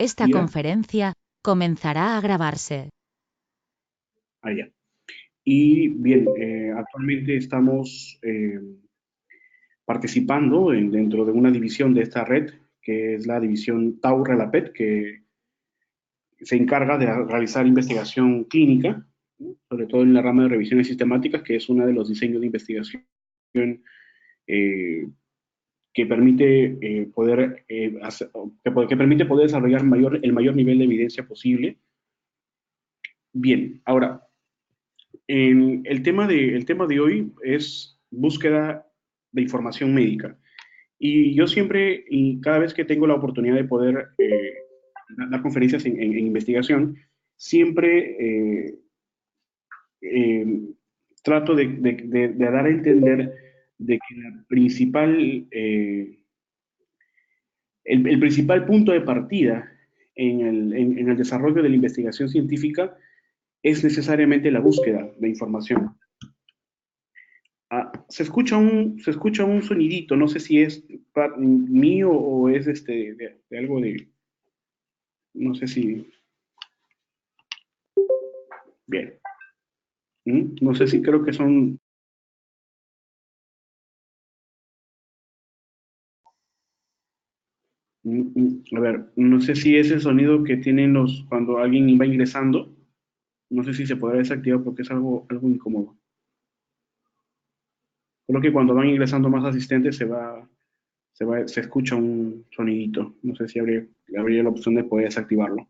Esta Ya, conferencia comenzará a grabarse. allá. Y bien, actualmente estamos participando dentro de una división de esta red, que es la división Tau Relapet, que se encarga de realizar investigación clínica, ¿no? Sobre todo en la rama de revisiones sistemáticas, que es uno de los diseños de investigación eh, que permite que permite poder desarrollar el mayor nivel de evidencia posible. Bien, ahora, el tema de hoy es búsqueda de información médica. Y yo siempre, y cada vez que tengo la oportunidad de poder dar conferencias en investigación, siempre eh, trato de dar a entender de que el principal punto de partida en el desarrollo de la investigación científica es necesariamente la búsqueda de información. Se escucha un sonidito, no sé si es mío o es de algo de, no sé si, bien. No sé si creo que son, a ver, no sé si es el sonido que tienen cuando alguien va ingresando, no sé si se podrá desactivar porque es algo incómodo. Creo que cuando van ingresando más asistentes se escucha un sonidito, no sé si habría la opción de poder desactivarlo.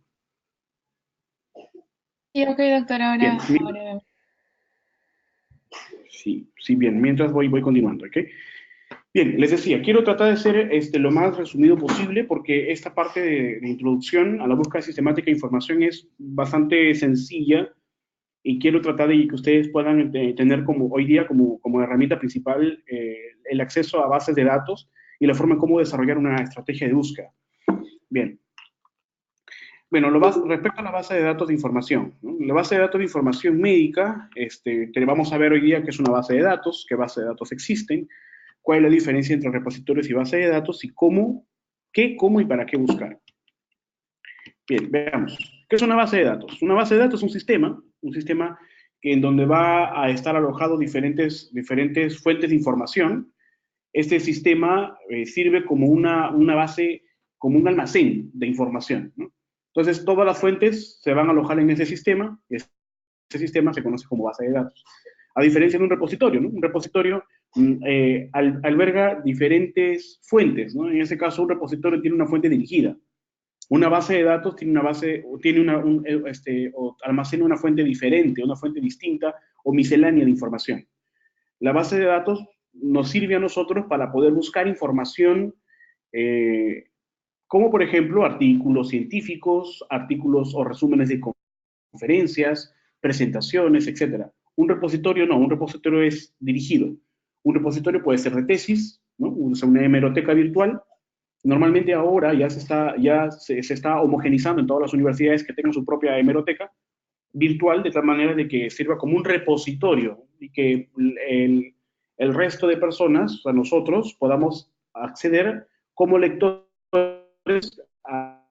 Sí, ok, doctor, Bien, ahora vemos. sí, sí, bien, mientras voy continuando, ¿ok? Bien, les decía, quiero tratar de ser lo más resumido posible porque esta parte de introducción a la búsqueda sistemática de información es bastante sencilla y quiero tratar de que ustedes puedan tener como hoy día como herramienta principal el acceso a bases de datos y la forma en cómo desarrollar una estrategia de búsqueda. Bien, bueno, respecto a la base de datos de información, ¿no? La base de datos de información médica, que vamos a ver hoy día que es una base de datos, qué base de datos existen, cuál es la diferencia entre repositorios y base de datos y cómo y para qué buscar. Bien, veamos. ¿Qué es una base de datos? Una base de datos es un sistema en donde va a estar alojado diferentes fuentes de información. Este sistema sirve como una base, como un almacén de información, ¿no? Entonces, todas las fuentes se van a alojar en ese sistema. Ese sistema se conoce como base de datos. A diferencia de un repositorio, ¿no? Un repositorio alberga diferentes fuentes, ¿no? En ese caso, un repositorio tiene una fuente dirigida. Una base de datos tiene una base, tiene o almacena una fuente diferente, una fuente distinta o miscelánea de información. La base de datos nos sirve a nosotros para poder buscar información, eh, como por ejemplo artículos científicos, artículos o resúmenes de conferencias, presentaciones, etcétera. Un repositorio no, un repositorio es dirigido. Un repositorio puede ser de tesis, ¿no? O sea, una hemeroteca virtual. Normalmente ahora se está homogenizando en todas las universidades que tengan su propia hemeroteca virtual, de tal manera de que sirva como un repositorio y que el resto de personas, o sea, nosotros, podamos acceder como lectores a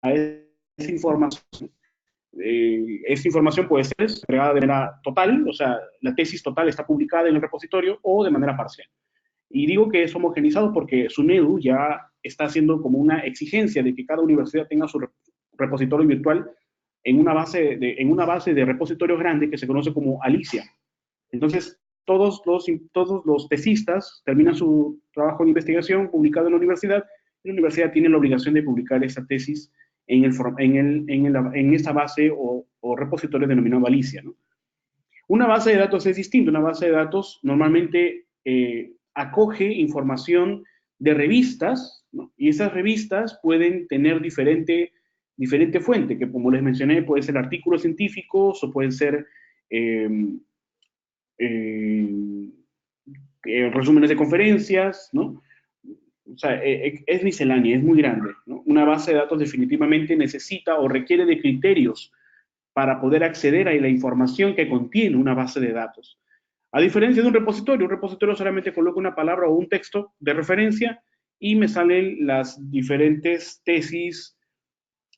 esa información. Esta información puede ser entregada de manera total, o sea, la tesis total está publicada en el repositorio o de manera parcial. Y digo que es homogenizado porque SUNEDU ya está haciendo como una exigencia de que cada universidad tenga su repositorio virtual en una base de repositorios grande que se conoce como Alicia. Entonces, todos los tesistas terminan su trabajo de investigación publicado en la universidad y la universidad tiene la obligación de publicar esa tesis en esta base o repositorio denominado Alicia, ¿no? Una base de datos es distinta. Una base de datos normalmente acoge información de revistas, ¿no? Y esas revistas pueden tener diferente fuente, que como les mencioné, puede ser artículos científicos o pueden ser eh, eh, resúmenes de conferencias, ¿no? O sea, es miscelánea, es muy grande, ¿no? Una base de datos definitivamente necesita o requiere de criterios para poder acceder a la información que contiene una base de datos. A diferencia de un repositorio solamente coloca una palabra o un texto de referencia y me salen las diferentes tesis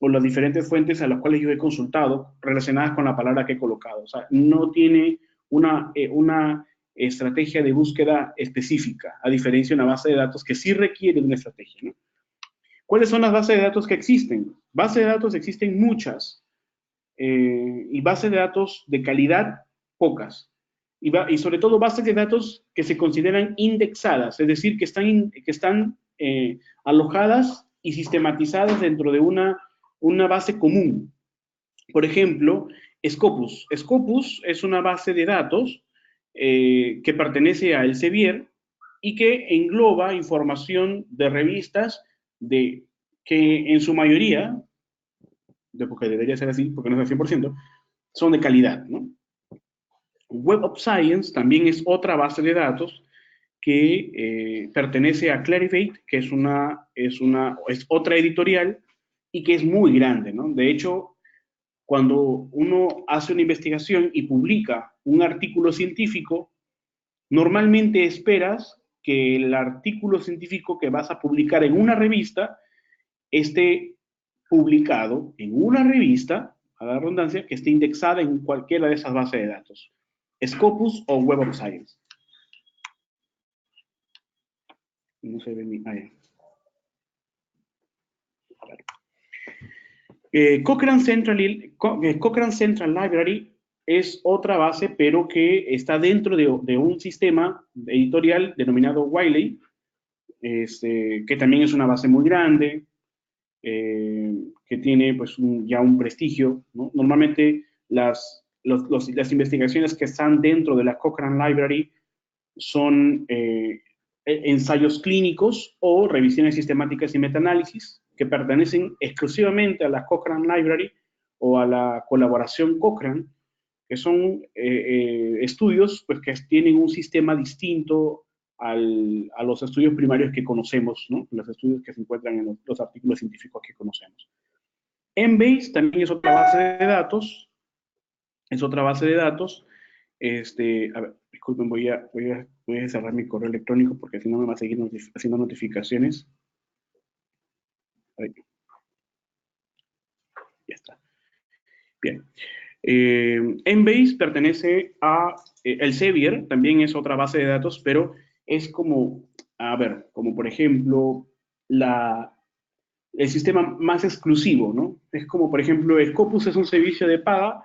o las diferentes fuentes a las cuales yo he consultado relacionadas con la palabra que he colocado. O sea, no tiene una estrategia de búsqueda específica, a diferencia de una base de datos que sí requiere de una estrategia, ¿no? ¿Cuáles son las bases de datos que existen? Bases de datos existen muchas, y bases de datos de calidad pocas. Y sobre todo bases de datos que se consideran indexadas, es decir, que están alojadas y sistematizadas dentro de una base común. Por ejemplo, Scopus. Scopus es una base de datos que pertenece a Elsevier y que engloba información de revistas que en su mayoría, porque debería ser así, porque no es al 100%, son de calidad, ¿no? Web of Science también es otra base de datos que pertenece a Clarivate, que es otra editorial y que es muy grande, ¿no? De hecho, cuando uno hace una investigación y publica un artículo científico, normalmente esperas que el artículo científico que vas a publicar en una revista esté publicado en una revista, a la redundancia, que esté indexada en cualquiera de esas bases de datos, Scopus o Web of Science. No se ve mi... Cochrane Central Library es otra base, pero que está dentro de un sistema editorial denominado Wiley, que también es una base muy grande, que tiene pues ya un prestigio, ¿no? Normalmente las investigaciones que están dentro de la Cochrane Library son ensayos clínicos o revisiones sistemáticas y metaanálisis que pertenecen exclusivamente a la Cochrane Library o a la colaboración Cochrane, que son estudios pues, que tienen un sistema distinto a los estudios primarios que conocemos, ¿no? Los estudios que se encuentran en los artículos científicos que conocemos. Embase también es otra base de datos, a ver, disculpen, voy a cerrar mi correo electrónico porque si no me va a seguir haciendo notificaciones. Ahí. Ya está. Bien. Embase pertenece a Elsevier, también es otra base de datos, pero es como, a ver, como por ejemplo, el sistema más exclusivo, ¿no? Es como, por ejemplo, Scopus es un servicio de paga,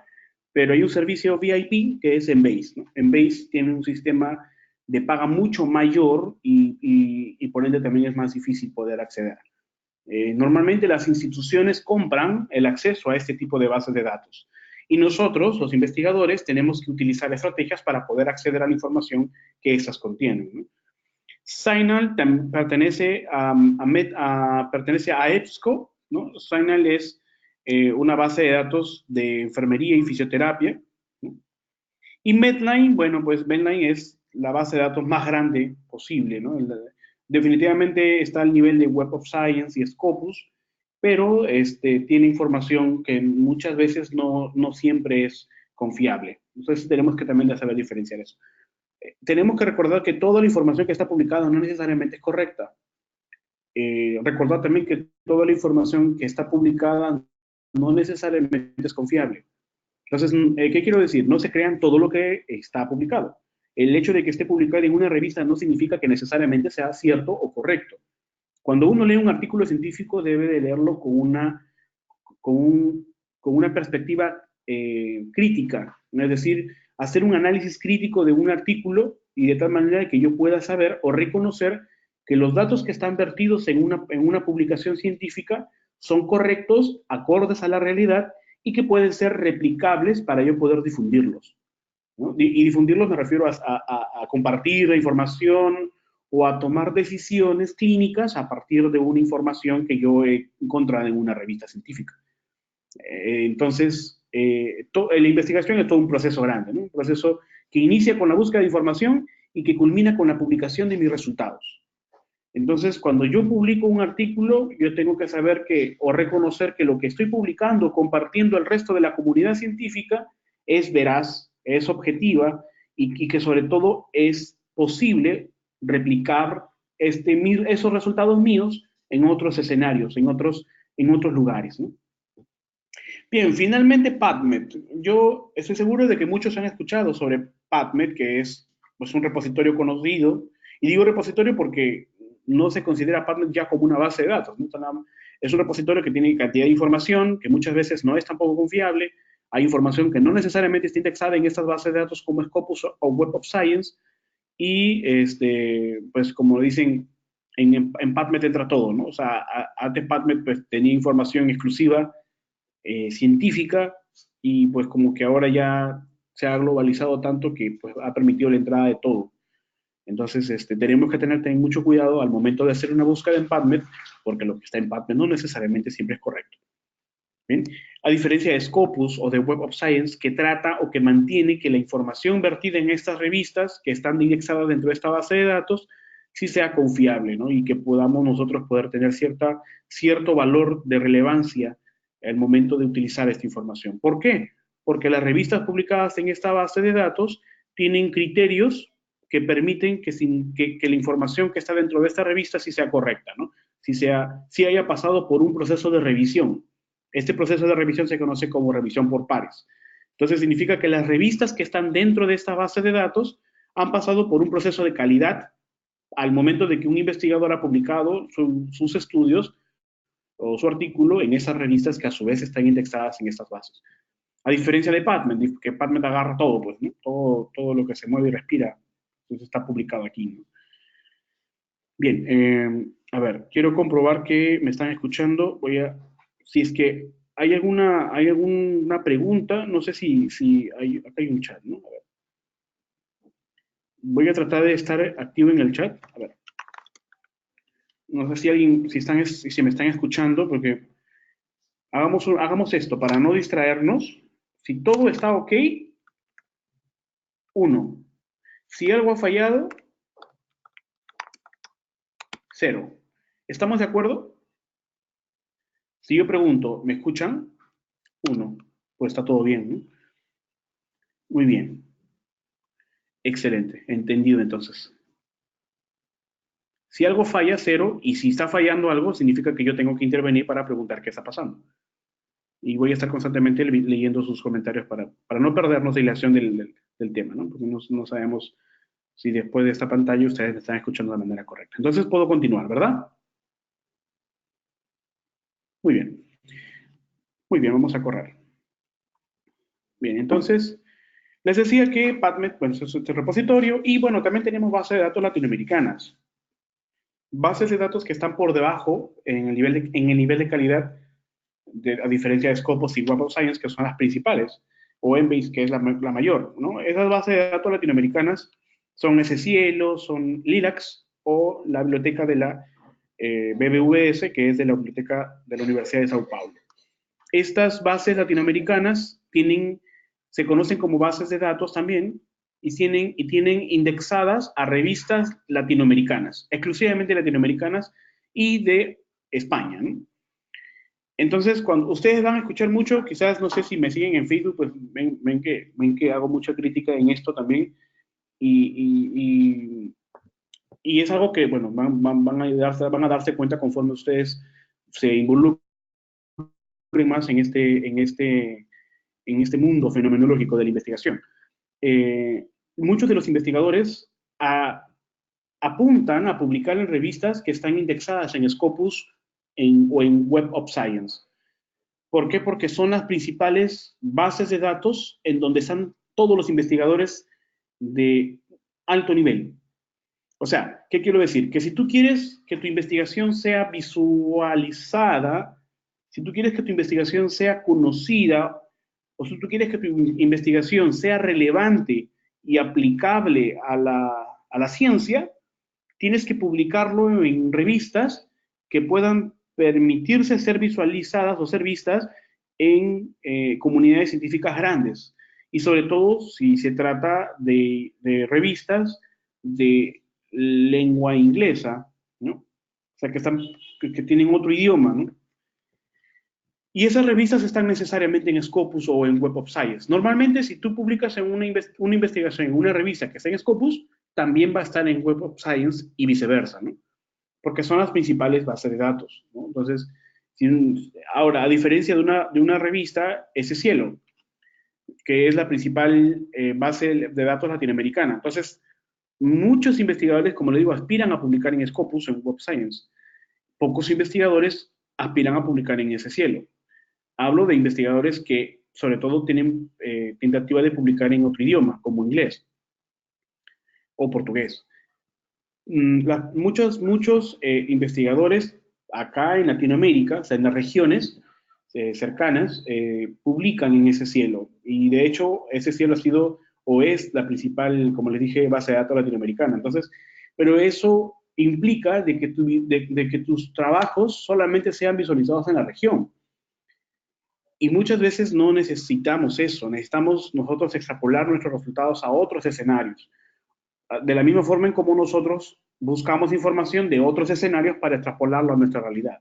pero hay un servicio VIP que es Embase, ¿no? Embase tiene un sistema de paga mucho mayor y por ende también es más difícil poder acceder. Normalmente las instituciones compran el acceso a este tipo de bases de datos y nosotros, los investigadores, tenemos que utilizar estrategias para poder acceder a la información que estas contienen, ¿no? Signal pertenece a EBSCO, ¿no? Signal es una base de datos de enfermería y fisioterapia, ¿no? Y Medline, bueno, pues Medline es la base de datos más grande posible, ¿no? Definitivamente está al nivel de Web of Science y Scopus, pero tiene información que muchas veces no siempre es confiable. Entonces tenemos que también saber diferenciar eso. Tenemos que recordar que toda la información que está publicada no necesariamente es correcta. Recordar también que toda la información que está publicada no necesariamente es confiable. Entonces, ¿qué quiero decir? No se crean todo lo que está publicado. El hecho de que esté publicado en una revista no significa que necesariamente sea cierto o correcto. Cuando uno lee un artículo científico debe de leerlo con una perspectiva crítica, ¿no? Es decir, hacer un análisis crítico de un artículo y de tal manera que yo pueda saber o reconocer que los datos que están vertidos en una publicación científica son correctos, acordes a la realidad y que pueden ser replicables para yo poder difundirlos, ¿no? Y difundirlos me refiero a compartir la información o a tomar decisiones clínicas a partir de una información que yo he encontrado en una revista científica. Entonces, la investigación es todo un proceso grande, ¿no? Un proceso que inicia con la búsqueda de información y que culmina con la publicación de mis resultados. Entonces, cuando yo publico un artículo, yo tengo que saber o reconocer que lo que estoy publicando, compartiendo al resto de la comunidad científica, es veraz, es objetiva y que sobre todo es posible replicar esos resultados míos en otros escenarios, en otros lugares, ¿no? Bien, finalmente PubMed. Yo estoy seguro de que muchos han escuchado sobre PubMed, que es pues, un repositorio conocido. Y digo repositorio porque no se considera PubMed ya como una base de datos, ¿no? Es un repositorio que tiene cantidad de información que muchas veces no es tampoco confiable. Hay información que no necesariamente está indexada en estas bases de datos como Scopus o Web of Science. Y, pues, como dicen, en PubMed entra todo, ¿no? O sea, antes PubMed pues, tenía información exclusiva científica y pues como que ahora ya se ha globalizado tanto que pues ha permitido la entrada de todo. Entonces, tenemos que tener también mucho cuidado al momento de hacer una búsqueda en PubMed, porque lo que está en PubMed no necesariamente siempre es correcto. ¿Bien? A diferencia de Scopus o de Web of Science, que trata o que mantiene que la información vertida en estas revistas, que están indexadas dentro de esta base de datos, sí sea confiable, ¿no? Y que podamos nosotros poder tener cierto valor de relevancia al momento de utilizar esta información. ¿Por qué? Porque las revistas publicadas en esta base de datos tienen criterios que permiten que la información que está dentro de esta revista sí sea correcta, ¿no? Si haya pasado por un proceso de revisión. Este proceso de revisión se conoce como revisión por pares. Entonces significa que las revistas que están dentro de esta base de datos han pasado por un proceso de calidad al momento de que un investigador ha publicado sus estudios o su artículo en esas revistas que a su vez están indexadas en estas bases. A diferencia de PubMed, que PubMed agarra todo, pues, ¿no? Todo lo que se mueve y respira, pues está publicado aquí, ¿no? Bien, a ver, quiero comprobar que me están escuchando. Si es que hay alguna pregunta, no sé si acá hay un chat, ¿no? A ver, voy a tratar de estar activo en el chat. A ver, no sé si me están escuchando, porque hagamos esto para no distraernos. Si todo está ok, uno. Si algo ha fallado, cero. ¿Estamos de acuerdo? Si yo pregunto, ¿me escuchan? Uno. Pues está todo bien, ¿no? Muy bien. Excelente. Entendido entonces. Si algo falla, cero. Y si está fallando algo, significa que yo tengo que intervenir para preguntar qué está pasando. Y voy a estar constantemente leyendo sus comentarios para no perdernos la hilación del tema, ¿no? Porque no sabemos si después de esta pantalla ustedes me están escuchando de manera correcta. Entonces puedo continuar, ¿verdad? Muy bien. Muy bien, vamos a correr. Bien, entonces, les decía que PubMed, bueno, es este repositorio y bueno, también tenemos bases de datos latinoamericanas. Bases de datos que están por debajo en el nivel de calidad, a diferencia de Scopus y Web of Science, que son las principales, o Embase, que es la mayor, ¿no? Esas bases de datos latinoamericanas son SCielo, son LILACS o la biblioteca de la BBVS, que es de la biblioteca de la Universidad de Sao Paulo. Estas bases latinoamericanas se conocen como bases de datos también y tienen indexadas a revistas latinoamericanas, exclusivamente latinoamericanas y de España, ¿no? Entonces, cuando ustedes van a escuchar mucho, quizás no sé si me siguen en Facebook, pues ven que hago mucha crítica en esto también y, y, y es algo que, bueno, van a darse cuenta conforme ustedes se involucren más en este mundo fenomenológico de la investigación. Muchos de los investigadores apuntan a publicar en revistas que están indexadas en Scopus o en Web of Science. ¿Por qué? Porque son las principales bases de datos en donde están todos los investigadores de alto nivel. O sea, ¿qué quiero decir? Que si tú quieres que tu investigación sea visualizada, si tú quieres que tu investigación sea conocida, o si tú quieres que tu investigación sea relevante y aplicable a la ciencia, tienes que publicarlo en revistas que puedan permitirse ser visualizadas o ser vistas en comunidades científicas grandes. Y sobre todo si se trata de revistas de lengua inglesa, ¿no? O sea, que tienen otro idioma, ¿no? Y esas revistas están necesariamente en Scopus o en Web of Science. Normalmente, si tú publicas en una investigación en una revista que está en Scopus, también va a estar en Web of Science y viceversa, ¿no? Porque son las principales bases de datos, ¿no? Entonces, Ahora, a diferencia de una revista, ese cielo, que es la principal base de datos latinoamericana. Entonces, muchos investigadores, como le digo, aspiran a publicar en Scopus, en Web Science. Pocos investigadores aspiran a publicar en ese cielo. Hablo de investigadores que, sobre todo, tienen tentativa de publicar en otro idioma, como inglés o portugués. Muchos investigadores acá en Latinoamérica, o sea, en las regiones cercanas, publican en ese cielo. Y de hecho, ese cielo ha sido o es la principal, como les dije, base de datos latinoamericana. Entonces, pero eso implica de que tus trabajos solamente sean visualizados en la región. Y muchas veces no necesitamos eso, necesitamos nosotros extrapolar nuestros resultados a otros escenarios. De la misma forma en como nosotros buscamos información de otros escenarios para extrapolarlo a nuestra realidad.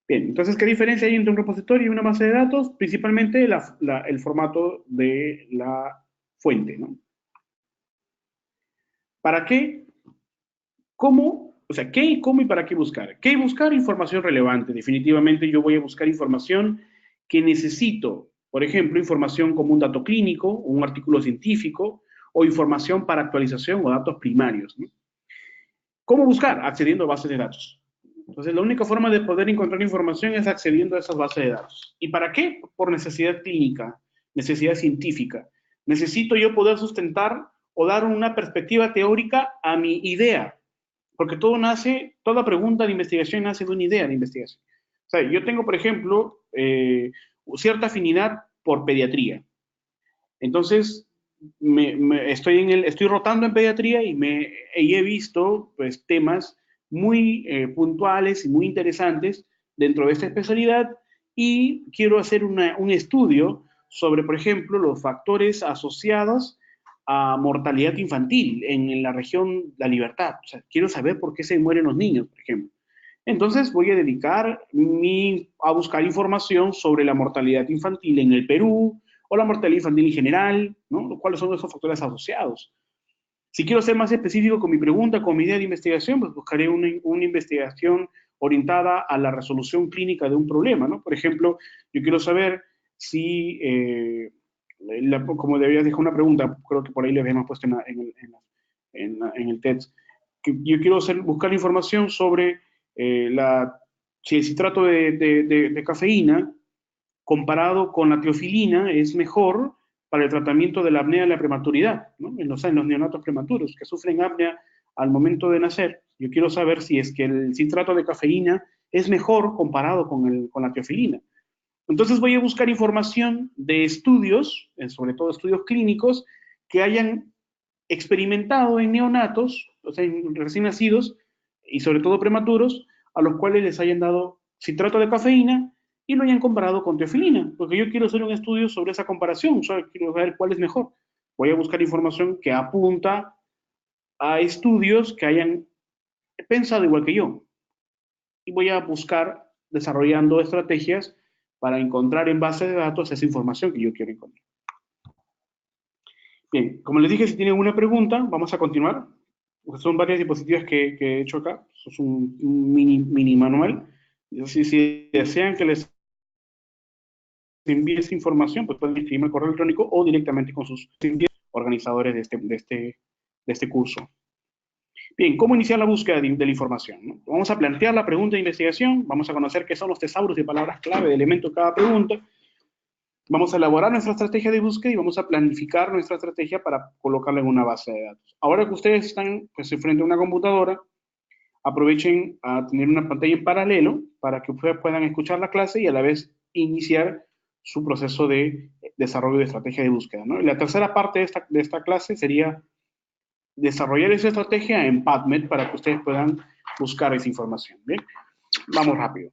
Bien, entonces, ¿qué diferencia hay entre un repositorio y una base de datos? Principalmente el formato de la fuente, ¿no? ¿Para qué? ¿Cómo? O sea, ¿qué, cómo y para qué buscar? ¿Qué buscar? Información relevante. Definitivamente yo voy a buscar información que necesito. Por ejemplo, información como un dato clínico, un artículo científico, o información para actualización o datos primarios, ¿no? ¿Cómo buscar? Accediendo a bases de datos. Entonces, la única forma de poder encontrar información es accediendo a esas bases de datos. ¿Y para qué? Por necesidad clínica, necesidad científica. Necesito yo poder sustentar o dar una perspectiva teórica a mi idea, porque toda pregunta de investigación nace de una idea de investigación. O sea, yo tengo, por ejemplo, cierta afinidad por pediatría. Entonces, estoy rotando en pediatría y he visto pues, temas muy puntuales y muy interesantes dentro de esta especialidad y quiero hacer un estudio sobre, por ejemplo, los factores asociados a mortalidad infantil en la región La Libertad. O sea, quiero saber por qué se mueren los niños, por ejemplo. Entonces voy a dedicar a buscar información sobre la mortalidad infantil en el Perú o la mortalidad infantil en general, ¿no? ¿Cuáles son esos factores asociados? Si quiero ser más específico con mi pregunta, con mi idea de investigación, pues buscaré una investigación orientada a la resolución clínica de un problema, ¿no? Por ejemplo, yo quiero saber si, como debías dejar una pregunta, creo que por ahí le habíamos puesto en el text, que yo quiero buscar información sobre si el citrato de cafeína comparado con la teofilina es mejor para el tratamiento de la apnea de la prematuridad, ¿no? En los neonatos prematuros que sufren apnea al momento de nacer. Yo quiero saber si es que el citrato de cafeína es mejor comparado con la teofilina. Entonces voy a buscar información de estudios, sobre todo estudios clínicos, que hayan experimentado en neonatos, o sea, en recién nacidos, y sobre todo prematuros, a los cuales les hayan dado citrato de cafeína y lo hayan comparado con teofilina, porque yo quiero hacer un estudio sobre esa comparación, quiero saber cuál es mejor. Voy a buscar información que apunta a estudios que hayan pensado igual que yo. Y voy a buscar desarrollando estrategias para encontrar en base de datos esa información que yo quiero encontrar. Bien, como les dije, si tienen una pregunta, vamos a continuar. Son varias diapositivas que he hecho acá. Es un mini manual. Si desean que les envíe esa información, pues pueden escribirme al correo electrónico o directamente con sus organizadores de este curso. Bien, ¿cómo iniciar la búsqueda de la información? ¿No? Vamos a plantear la pregunta de investigación, vamos a conocer qué son los tesauros y palabras clave de elementos de cada pregunta, vamos a elaborar nuestra estrategia de búsqueda y vamos a planificar nuestra estrategia para colocarla en una base de datos. Ahora que ustedes están pues, frente a una computadora, aprovechen a tener una pantalla en paralelo para que ustedes puedan escuchar la clase y a la vez iniciar su proceso de desarrollo de estrategia de búsqueda, ¿no? La tercera parte de esta clase sería desarrollar esa estrategia en PubMed para que ustedes puedan buscar esa información. ¿Bien? Vamos rápido.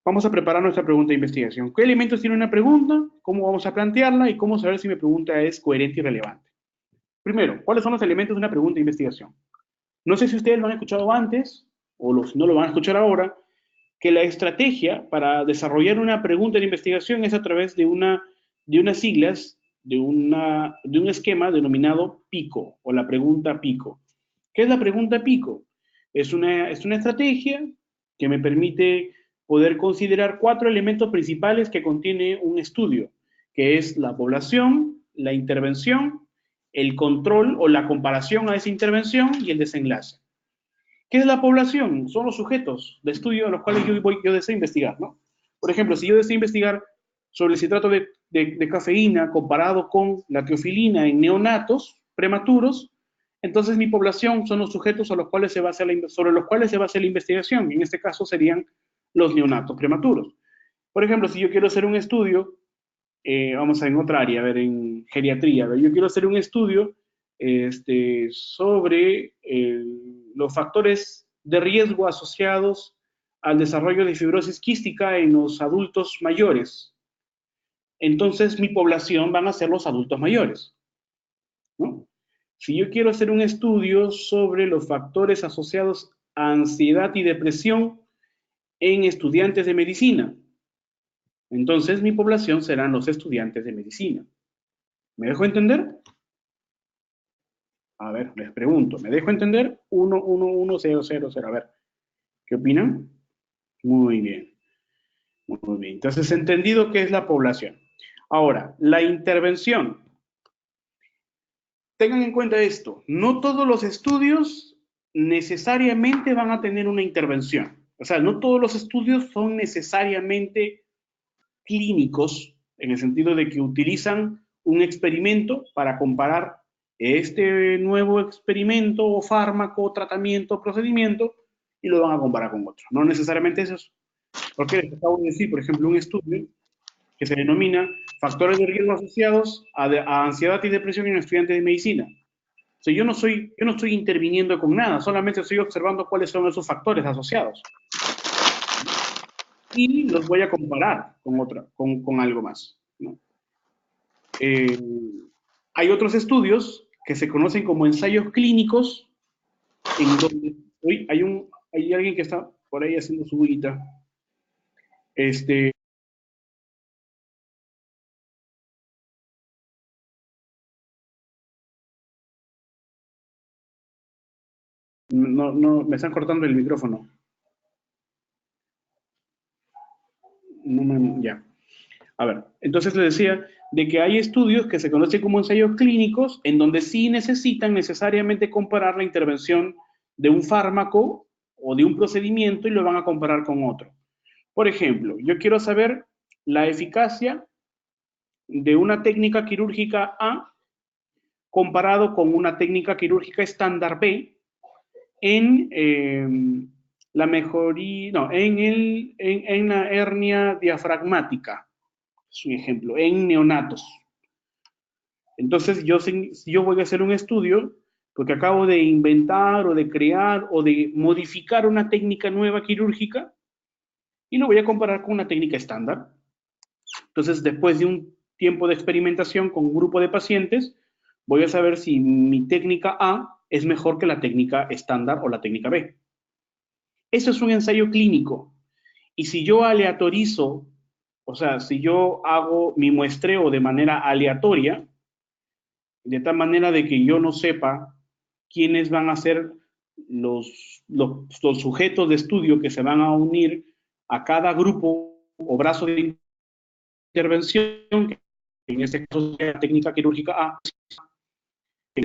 Vamos a preparar nuestra pregunta de investigación. ¿Qué elementos tiene una pregunta? ¿Cómo vamos a plantearla? Y cómo saber si mi pregunta es coherente y relevante. Primero, ¿cuáles son los elementos de una pregunta de investigación? No sé si ustedes lo han escuchado antes o si no lo van a escuchar ahora, que la estrategia para desarrollar una pregunta de investigación es a través de unas siglas, de un esquema denominado PICO o la pregunta PICO. ¿Qué es la pregunta PICO? Es una estrategia que me permite poder considerar 4 elementos principales que contiene un estudio, que es la población, la intervención, el control o la comparación a esa intervención y el desenlace. ¿Qué es la población? Son los sujetos de estudio a los cuales yo deseo investigar, ¿no? Por ejemplo, si yo deseo investigar sobre el citrato de cafeína comparado con la teofilina en neonatos prematuros, entonces mi población son los sujetos a los cuales se va a hacer sobre los cuales se va a hacer la investigación. En este caso serían los neonatos prematuros. Por ejemplo, si yo quiero hacer un estudio, vamos a en otra área, a ver, en geriatría, a ver, yo quiero hacer un estudio sobre los factores de riesgo asociados al desarrollo de fibrosis quística en los adultos mayores. Entonces, mi población van a ser los adultos mayores, ¿no? Si yo quiero hacer un estudio sobre los factores asociados a ansiedad y depresión en estudiantes de medicina, entonces mi población serán los estudiantes de medicina. ¿Me dejo entender? A ver, les pregunto, ¿me dejo entender? 1, 1, 1, 0, 0, 0. A ver, ¿qué opinan? Muy bien, muy bien. Entonces, entendido qué es la población. Ahora, la intervención. Tengan en cuenta esto, no todos los estudios necesariamente van a tener una intervención. O sea, no todos los estudios son necesariamente clínicos, en el sentido de que utilizan un experimento para comparar este nuevo experimento o fármaco, tratamiento, procedimiento, y lo van a comparar con otro. No necesariamente es eso. Porque les acabo de decir, por ejemplo, un estudio que se denomina factores de riesgo asociados a ansiedad y depresión en estudiantes de medicina. O sea, yo no estoy interviniendo con nada, solamente estoy observando cuáles son esos factores asociados. Y los voy a comparar con algo más, ¿no? Hay otros estudios que se conocen como ensayos clínicos, en donde uy, hay alguien que está por ahí haciendo su bullita. Este, no, me están cortando el micrófono. Ya. A ver, entonces le decía de que hay estudios que se conocen como ensayos clínicos en donde sí necesitan necesariamente comparar la intervención de un fármaco o de un procedimiento y lo van a comparar con otro. Por ejemplo, yo quiero saber la eficacia de una técnica quirúrgica A comparado con una técnica quirúrgica estándar B en la mejoría, no, en la hernia diafragmática, es un ejemplo, en neonatos. Entonces, yo voy a hacer un estudio porque acabo de inventar o de crear o de modificar una técnica nueva quirúrgica y lo voy a comparar con una técnica estándar. Entonces, después de un tiempo de experimentación con un grupo de pacientes, voy a saber si mi técnica A es mejor que la técnica estándar o la técnica B. Eso es un ensayo clínico. Y si yo aleatorizo, o sea, si yo hago mi muestreo de manera aleatoria, de tal manera de que yo no sepa quiénes van a ser los sujetos de estudio que se van a unir a cada grupo o brazo de intervención, que en este caso sería la técnica quirúrgica A,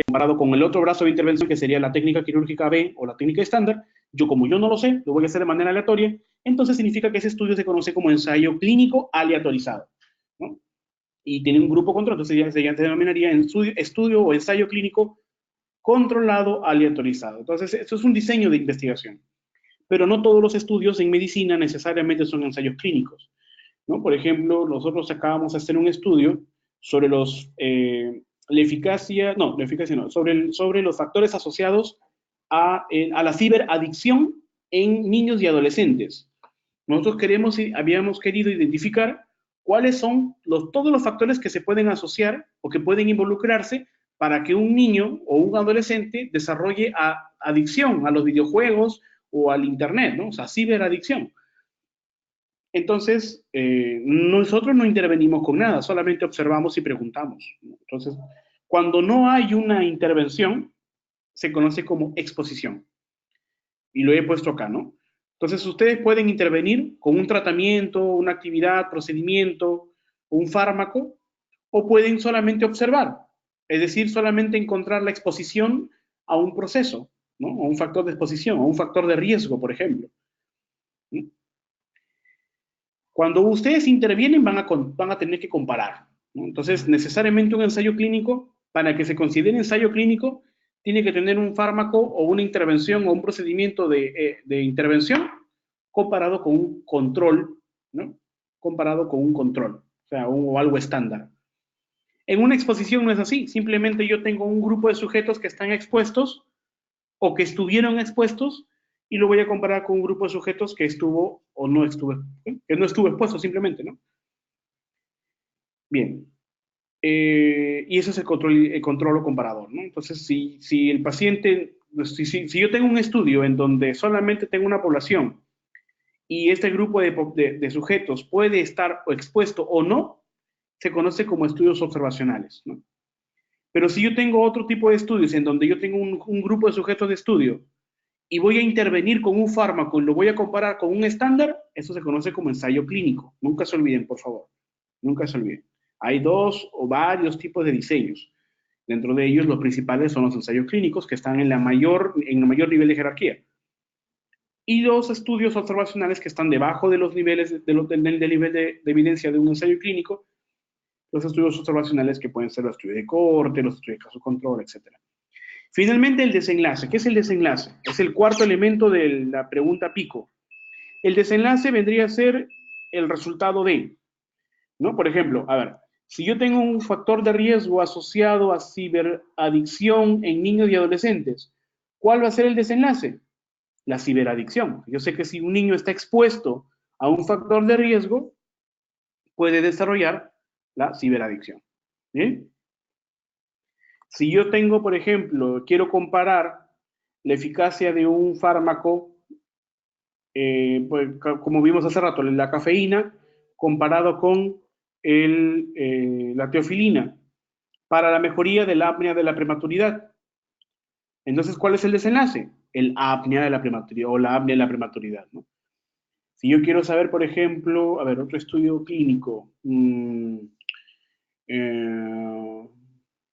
comparado con el otro brazo de intervención que sería la técnica quirúrgica B o la técnica estándar, yo como yo no lo sé, lo voy a hacer de manera aleatoria, entonces significa que ese estudio se conoce como ensayo clínico aleatorizado, ¿no? Y tiene un grupo control, entonces ya se denominaría estudio o ensayo clínico controlado aleatorizado. Entonces, eso es un diseño de investigación. Pero no todos los estudios en medicina necesariamente son ensayos clínicos, ¿no? Por ejemplo, nosotros acabamos de hacer un estudio sobre la eficacia no, sobre los factores asociados a la ciberadicción en niños y adolescentes. Nosotros habíamos querido identificar cuáles son todos los factores que se pueden asociar o que pueden involucrarse para que un niño o un adolescente desarrolle adicción a los videojuegos o al Internet, ¿no? O sea, ciberadicción. Entonces, nosotros no intervenimos con nada, solamente observamos y preguntamos, ¿no? Entonces, cuando no hay una intervención, se conoce como exposición. Y lo he puesto acá, ¿no? Entonces, ustedes pueden intervenir con un tratamiento, una actividad, procedimiento, un fármaco, o pueden solamente observar, es decir, solamente encontrar la exposición a un proceso, ¿no? A un factor de exposición, a un factor de riesgo, por ejemplo. ¿Sí? Cuando ustedes intervienen van a tener que comparar, ¿no? Entonces, necesariamente un ensayo clínico, para que se considere ensayo clínico, tiene que tener un fármaco o una intervención o un procedimiento de intervención comparado con un control, ¿no? Comparado con un control, o sea, o algo estándar. En una exposición no es así, simplemente yo tengo un grupo de sujetos que están expuestos o que estuvieron expuestos y lo voy a comparar con un grupo de sujetos que estuvo o no estuvo, que no estuvo expuesto simplemente, ¿no? Bien. Y eso es el control o comparador, ¿no? Entonces, si el paciente, si yo tengo un estudio en donde solamente tengo una población y este grupo de sujetos puede estar expuesto o no, se conoce como estudios observacionales, ¿no? Pero si yo tengo otro tipo de estudios en donde yo tengo un grupo de sujetos de estudio y voy a intervenir con un fármaco y lo voy a comparar con un estándar, eso se conoce como ensayo clínico. Nunca se olviden, por favor. Nunca se olviden. Hay dos o varios tipos de diseños. Dentro de ellos, los principales son los ensayos clínicos, que están en el mayor nivel de jerarquía. Y los estudios observacionales, que están debajo de los niveles del nivel de evidencia de un ensayo clínico, los estudios observacionales que pueden ser los estudios de corte, los estudios de caso control, etcétera. Finalmente, el desenlace. ¿Qué es el desenlace? Es el cuarto elemento de la pregunta pico. El desenlace vendría a ser el resultado de, ¿no? Por ejemplo, a ver, si yo tengo un factor de riesgo asociado a ciberadicción en niños y adolescentes, ¿cuál va a ser el desenlace? La ciberadicción. Yo sé que si un niño está expuesto a un factor de riesgo, puede desarrollar la ciberadicción. ¿Bien? Si yo tengo, por ejemplo, quiero comparar la eficacia de un fármaco, pues, como vimos hace rato, la cafeína, comparado con la teofilina, para la mejoría de la apnea de la prematuridad. Entonces, ¿cuál es el desenlace? El apnea de la prematuridad o la apnea de la prematuridad, ¿no? Si yo quiero saber, por ejemplo, a ver, otro estudio clínico,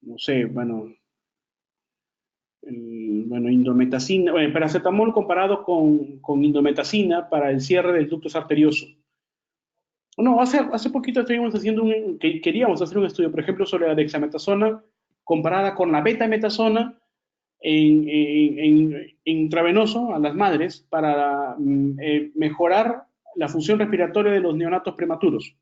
no sé, bueno, indometacina, bueno, paracetamol comparado con indometacina para el cierre del ducto arterioso. No, hace poquito estuvimos haciendo queríamos hacer un estudio, por ejemplo, sobre la dexametasona comparada con la betametasona en intravenoso a las madres para mejorar la función respiratoria de los neonatos prematuros.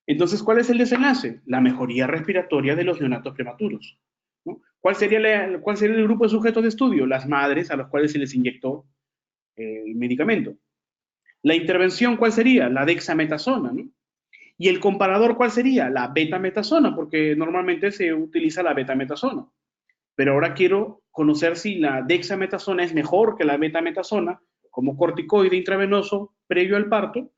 Entonces, ¿cuál es el desenlace? La mejoría respiratoria de los neonatos prematuros, ¿no? ¿Cuál sería el grupo de sujetos de estudio? Las madres a las cuales se les inyectó el medicamento. La intervención, ¿cuál sería? La dexametasona, ¿no? Y el comparador, ¿cuál sería? La betametasona, porque normalmente se utiliza la betametasona. Pero ahora quiero conocer si la dexametasona es mejor que la betametasona como corticoide intravenoso previo al parto,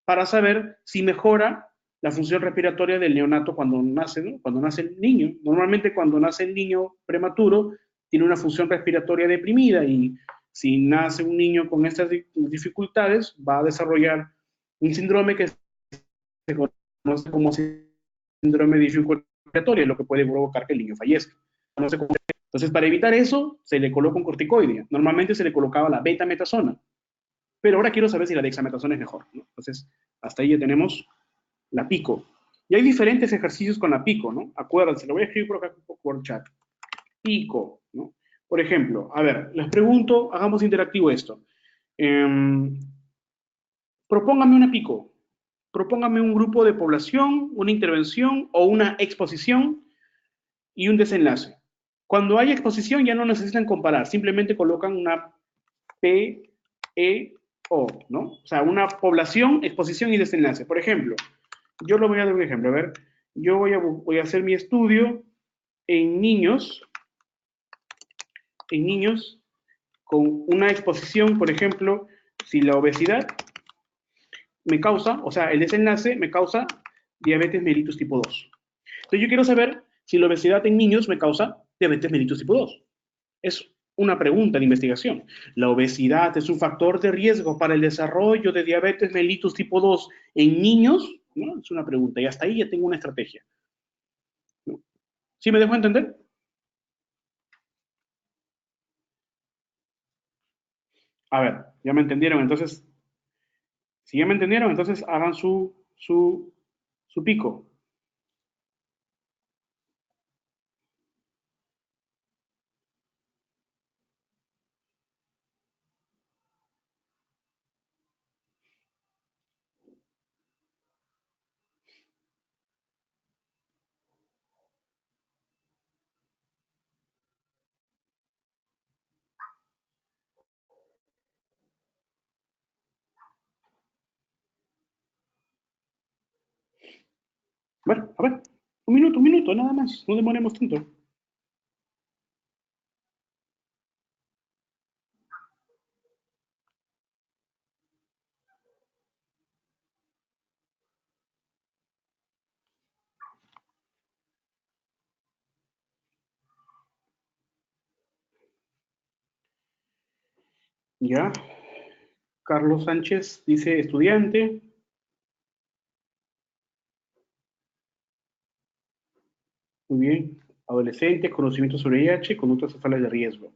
para saber si mejora la función respiratoria del neonato cuando nace, ¿no? Cuando nace el niño. Normalmente cuando nace el niño prematuro tiene una función respiratoria deprimida y si nace un niño con estas dificultades va a desarrollar un síndrome que se conoce como síndrome de dificultad respiratoria, lo que puede provocar que el niño fallezca. Entonces, para evitar eso, se le coloca un corticoide. Normalmente se le colocaba la betametasona, pero ahora quiero saber si la dexametasona es mejor, ¿no? Entonces, hasta ahí ya tenemos la pico. Y hay diferentes ejercicios con la pico, ¿no? Acuérdense, lo voy a escribir por acá por chat. Pico, ¿no? Por ejemplo, a ver, les pregunto, hagamos interactivo esto. Propóngame una pico. Propóngame un grupo de población, una intervención o una exposición y un desenlace. Cuando hay exposición ya no necesitan comparar, simplemente colocan una P, E, O, ¿no? O sea, una población, exposición y desenlace. Por ejemplo, yo lo voy a dar un ejemplo. A ver, yo voy a hacer mi estudio en niños con una exposición, por ejemplo, si la obesidad me causa, o sea, el desenlace me causa diabetes mellitus tipo 2. Entonces yo quiero saber si la obesidad en niños me causa diabetes mellitus tipo 2. Eso. una pregunta de investigación. ¿La obesidad es un factor de riesgo para el desarrollo de diabetes mellitus tipo 2 en niños? ¿No? Es una pregunta y hasta ahí ya tengo una estrategia. ¿No? ¿Sí me dejo entender? A ver, ya me entendieron. Entonces, si ya me entendieron, entonces hagan su pico. Bueno, a ver, un minuto, nada más. No demoremos tanto. Ya. Carlos Sánchez dice estudiante. Muy bien. Adolescente, conocimiento sobre VIH, conductas sexuales de riesgo.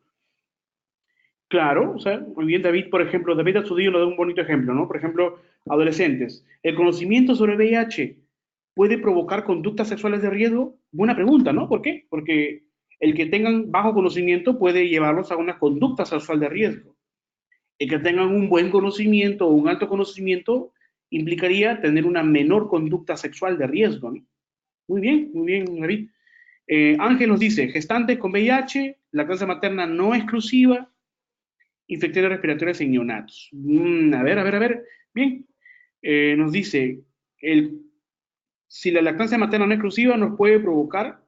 Claro, o sea, muy bien, David, por ejemplo, David Astudillo nos da un bonito ejemplo, ¿no? Por ejemplo, adolescentes. ¿El conocimiento sobre VIH puede provocar conductas sexuales de riesgo? Buena pregunta, ¿no? ¿Por qué? Porque el que tengan bajo conocimiento puede llevarlos a una conducta sexual de riesgo. El que tengan un buen conocimiento o un alto conocimiento implicaría tener una menor conducta sexual de riesgo, ¿no? Muy bien, David. Ángel nos dice, gestantes con VIH, lactancia materna no exclusiva, infecciones respiratorias en neonatos. A ver. Bien, nos dice, el, si la lactancia materna no exclusiva nos puede provocar,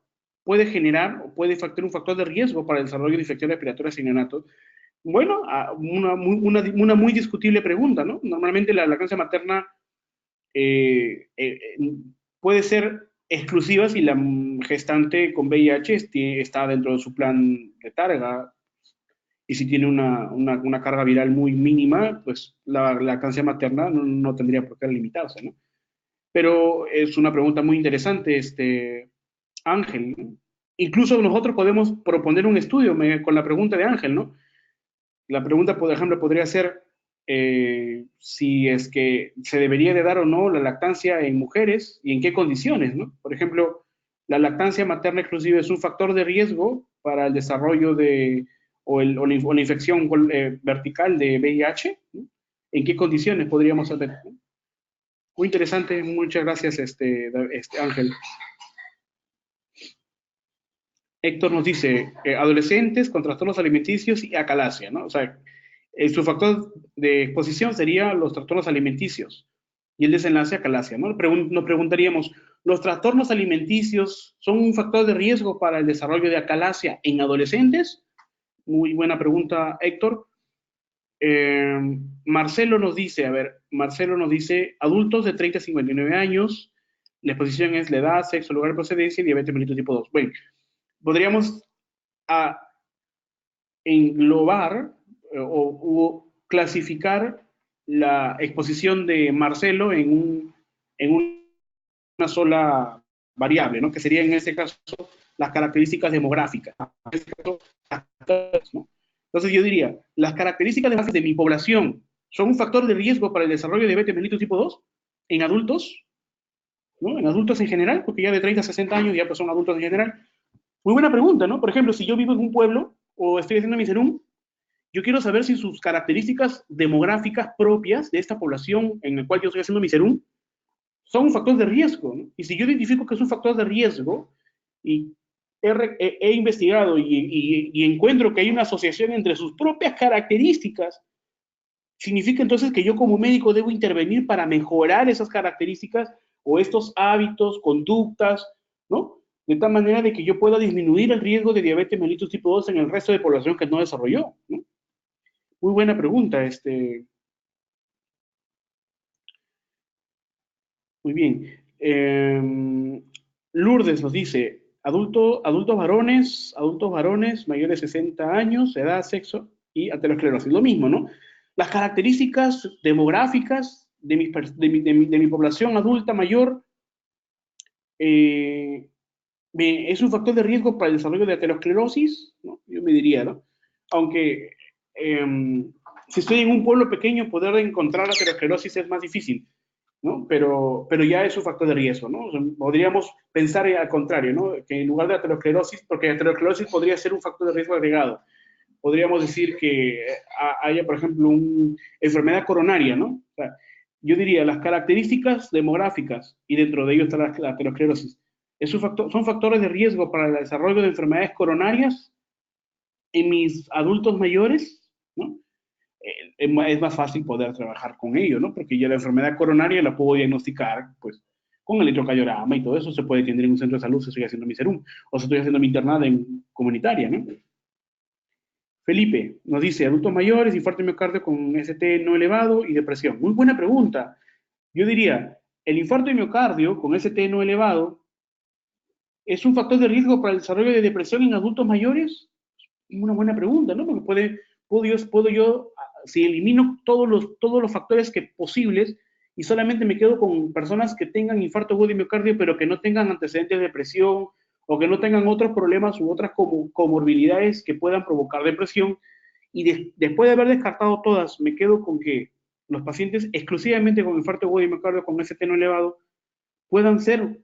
puede generar o puede factor un factor de riesgo para el desarrollo de infecciones respiratorias en neonatos. Bueno, una muy discutible pregunta, ¿no? Normalmente la lactancia materna eh, eh, puede ser exclusiva si la gestante con VIH está dentro de su plan de carga y si tiene una carga viral muy mínima, pues la lactancia materna no tendría por qué limitarse, ¿no? Pero es una pregunta muy interesante, Ángel, ¿no? Incluso nosotros podemos proponer un estudio con la pregunta de Ángel, ¿no? La pregunta, por ejemplo, podría ser si es que se debería de dar o no la lactancia en mujeres y en qué condiciones, ¿no? Por ejemplo, la lactancia materna exclusiva es un factor de riesgo para el desarrollo de o la infección vertical de VIH, ¿no? ¿En qué condiciones podríamos hacer? ¿No? Muy interesante, muchas gracias, Ángel. Héctor nos dice, adolescentes con trastornos alimenticios y acalasia, ¿no? O sea, su factor de exposición sería los trastornos alimenticios y el desenlace acalasia, ¿no? Nos preguntaríamos, ¿los trastornos alimenticios son un factor de riesgo para el desarrollo de acalasia en adolescentes? Muy buena pregunta, Héctor. Eh, Marcelo nos dice, a ver, Marcelo nos dice, adultos de 30 a 59 años, la exposición es la edad, sexo, lugar de procedencia y diabetes mellitus tipo 2. Bueno, podríamos a englobar o clasificar la exposición de Marcelo en una sola variable, ¿no? Que sería en este caso las características demográficas. En este caso, ¿no? Entonces yo diría, las características demográficas de mi población son un factor de riesgo para el desarrollo de diabetes mellitus tipo 2 en adultos, ¿no? En adultos en general, porque ya de 30 a 60 años ya pues son adultos en general. Muy buena pregunta, ¿no? Por ejemplo, si yo vivo en un pueblo o estoy haciendo mi serum, yo quiero saber si sus características demográficas propias de esta población en la cual yo estoy haciendo mi serum son un factor de riesgo, ¿no? Y si yo identifico que es un factor de riesgo y he investigado y encuentro que hay una asociación entre sus propias características, significa entonces que yo como médico debo intervenir para mejorar esas características o estos hábitos, conductas, ¿no? De tal manera de que yo pueda disminuir el riesgo de diabetes mellitus tipo 2 en el resto de población que no desarrolló, ¿no? Muy buena pregunta, muy bien. Lourdes nos dice, Adultos varones mayores de 60 años, edad, sexo y aterosclerosis. Lo mismo, ¿no? Las características demográficas de mi población adulta mayor eh, es un factor de riesgo para el desarrollo de aterosclerosis, ¿no? Yo me diría, ¿no? Aunque si estoy en un pueblo pequeño, poder encontrar aterosclerosis es más difícil, ¿no? Pero ya es un factor de riesgo, ¿no? O sea, podríamos pensar al contrario, ¿no? Que en lugar de aterosclerosis, porque aterosclerosis podría ser un factor de riesgo agregado, podríamos decir que haya, por ejemplo, una enfermedad coronaria, ¿no? O sea, yo diría las características demográficas, y dentro de ello está la aterosclerosis, son factores de riesgo para el desarrollo de enfermedades coronarias en mis adultos mayores, ¿no? Es más fácil poder trabajar con ello, ¿no? Porque ya la enfermedad coronaria la puedo diagnosticar, pues, con el electrocardiograma y todo eso se puede atender en un centro de salud si estoy haciendo mi serum, o si estoy haciendo mi internada en comunitaria, ¿no? Felipe nos dice, adultos mayores, infarto miocardio con ST no elevado y depresión. Muy buena pregunta. Yo diría, el infarto de miocardio con ST no elevado es un factor de riesgo para el desarrollo de depresión en adultos mayores. Una buena pregunta, ¿no? Porque puedo yo, si elimino todos los factores posibles y solamente me quedo con personas que tengan infarto agudo de miocardio, pero que no tengan antecedentes de depresión o que no tengan otros problemas u otras comorbilidades que puedan provocar depresión, y después de haber descartado todas, me quedo con que los pacientes exclusivamente con infarto agudo de miocardio con ST no elevado puedan ser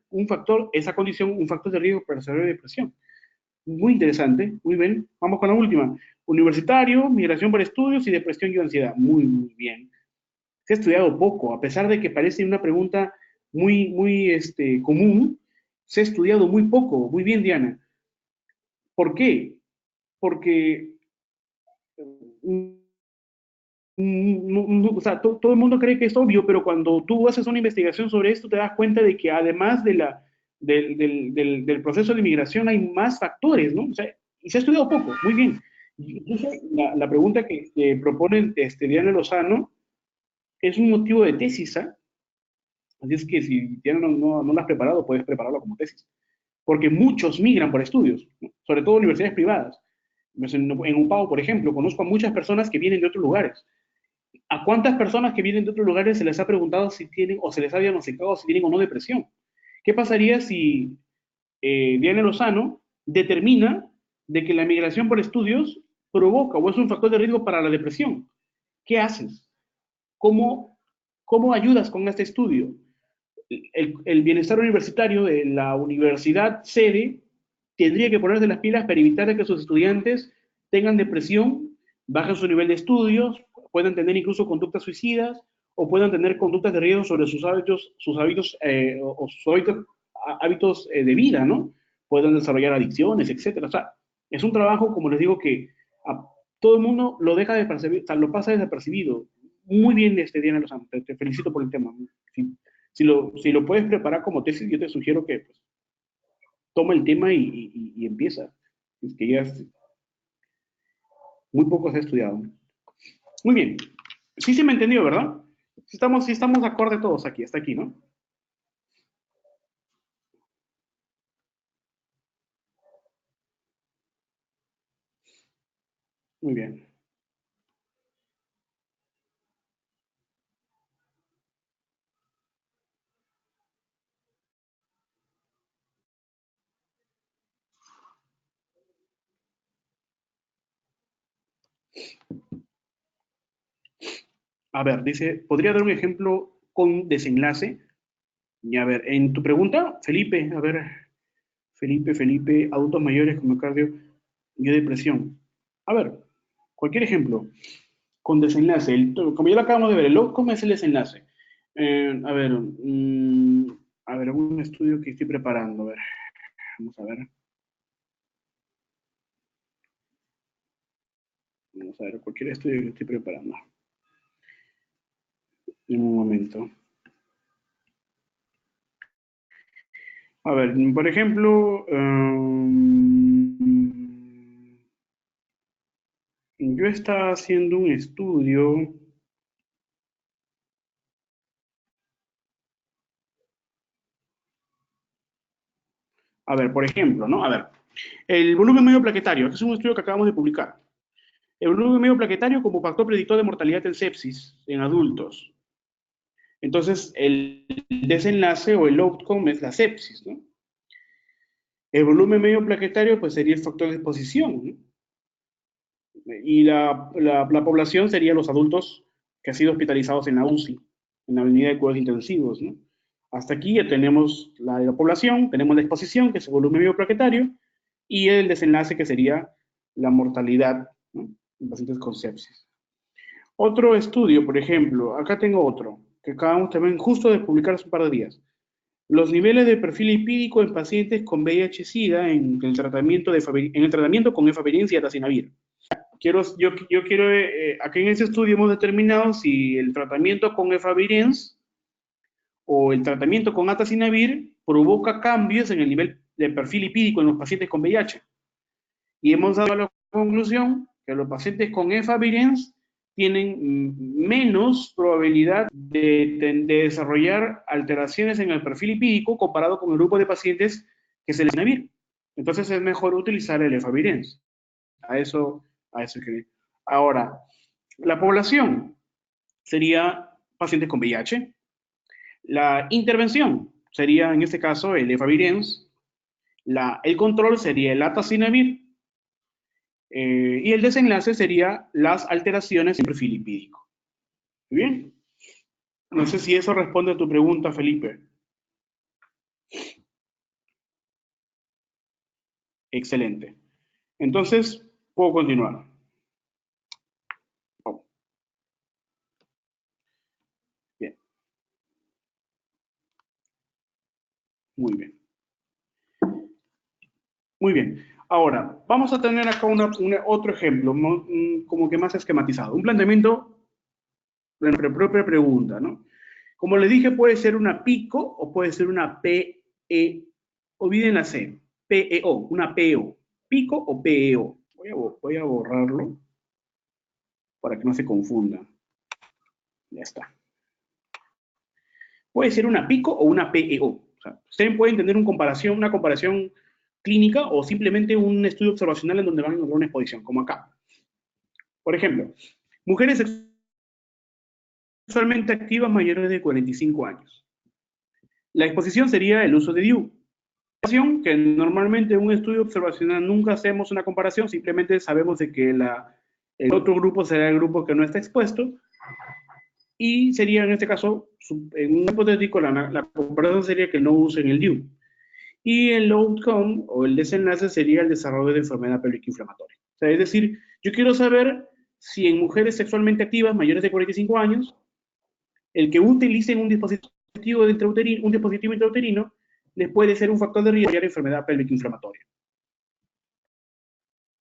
esa condición, un factor de riesgo para el desarrollo de depresión. Muy interesante, muy bien. Vamos con la última. Universitario, migración por estudios y depresión y ansiedad. Muy, muy bien. Se ha estudiado poco, a pesar de que parece una pregunta muy, muy común, se ha estudiado muy poco. Muy bien, Diana. ¿Por qué? Porque o sea, todo el mundo cree que es obvio, pero cuando tú haces una investigación sobre esto, te das cuenta de que además del proceso de migración hay más factores, ¿no? O sea, y se ha estudiado poco, muy bien. Incluso la pregunta que propone Diana Lozano es un motivo de tesis, ¿ah? Así es que si Diana no la has preparado, puedes prepararlo como tesis. Porque muchos migran por estudios, ¿no? Sobre todo universidades privadas. En UPAO, por ejemplo, conozco a muchas personas que vienen de otros lugares. ¿A cuántas personas que vienen de otros lugares se les ha preguntado si tienen o se les ha diagnosticado si tienen o no depresión? ¿Qué pasaría si Diana Lozano determina de que la migración por estudios provoca o es un factor de riesgo para la depresión? ¿Qué haces? ¿Cómo, cómo ayudas con este estudio? El bienestar universitario de la universidad sede tendría que ponerse las pilas para evitar que sus estudiantes tengan depresión, bajen su nivel de estudios, puedan tener incluso conductas suicidas o puedan tener conductas de riesgo sobre sus hábitos de vida, ¿no? Puedan desarrollar adicciones, etcétera. O sea, es un trabajo, como les digo, que a todo el mundo lo deja de percibir, o sea, lo pasa desapercibido. Muy bien, Diana Lozano, te felicito por el tema. Sí. Si lo puedes preparar como tesis, yo te sugiero que pues, toma el tema y empieza. Es que ya muy poco se ha estudiado. Muy bien. Sí se me entendió, ¿verdad? Sí estamos acorde todos aquí, hasta aquí, ¿no? Muy bien. A ver, dice, ¿podría dar un ejemplo con desenlace? Y a ver, en tu pregunta, Felipe, a ver, Felipe, adultos mayores con miocardio y depresión. A ver, cualquier ejemplo con desenlace. Como ya lo acabamos de ver, ¿cómo es el desenlace? A ver, un estudio que estoy preparando. A ver, vamos a ver. Vamos a ver, cualquier estudio que estoy preparando. En un momento. A ver, por ejemplo, yo estaba haciendo un estudio. A ver, por ejemplo, ¿no? A ver, el volumen medio plaquetario, este es un estudio que acabamos de publicar. El volumen medio plaquetario como factor predictor de mortalidad en sepsis en adultos. Entonces, el desenlace o el outcome es la sepsis, ¿no? El volumen medio plaquetario, pues sería el factor de exposición, ¿no? Y la población sería los adultos que han sido hospitalizados en la UCI, en la unidad de cuidados intensivos, ¿no? Hasta aquí ya tenemos la población, tenemos la exposición, que es el volumen medio plaquetario, y el desenlace, que sería la mortalidad, ¿no? En pacientes con sepsis. Otro estudio, por ejemplo, acá tengo otro, que acabamos también justo de publicar hace un par de días. Los niveles de perfil lipídico en pacientes con VIH-Sida en el tratamiento, en el tratamiento con efavirenz y atazanavir. Yo quiero, aquí en ese estudio hemos determinado si el tratamiento con efavirenz o el tratamiento con atazanavir provoca cambios en el nivel de perfil lipídico en los pacientes con VIH. Y hemos dado la conclusión que los pacientes con efavirenz tienen menos probabilidad de desarrollar alteraciones en el perfil lipídico comparado con el grupo de pacientes que se les atazanavir. Entonces es mejor utilizar el efavirenz. A eso que. Ahora, la población sería pacientes con VIH. La intervención sería, en este caso, el efavirenz. El control sería el atazanavir. Y el desenlace sería las alteraciones en el perfil lipídico. ¿Muy bien? No sé si eso responde a tu pregunta, Felipe. Excelente. Entonces, puedo continuar. Oh. Bien. Muy bien. Muy bien. Ahora, vamos a tener acá otro ejemplo, como que más esquematizado. Un planteamiento de nuestra propia pregunta, ¿no? Como le dije, puede ser una PICO o puede ser una PE. Olviden la C. PEO, una PEO. PICO o PEO. Voy a borrarlo para que no se confunda. Ya está. Puede ser una PICO o una PEO. O sea, ustedes pueden tener una comparación clínica o simplemente un estudio observacional en donde van a encontrar una exposición, como acá. Por ejemplo, mujeres sexualmente activas mayores de 45 años. La exposición sería el uso de DIU. Que normalmente en un estudio observacional nunca hacemos una comparación, simplemente sabemos de que el otro grupo será el grupo que no está expuesto, y sería en este caso, en un hipotético, la comparación sería que no usen el DIU. Y el outcome o el desenlace sería el desarrollo de enfermedad pélvica inflamatoria. O sea, es decir, yo quiero saber si en mujeres sexualmente activas mayores de 45 años, el que utilicen un dispositivo intrauterino les puede ser un factor de riesgo de enfermedad pélvica inflamatoria.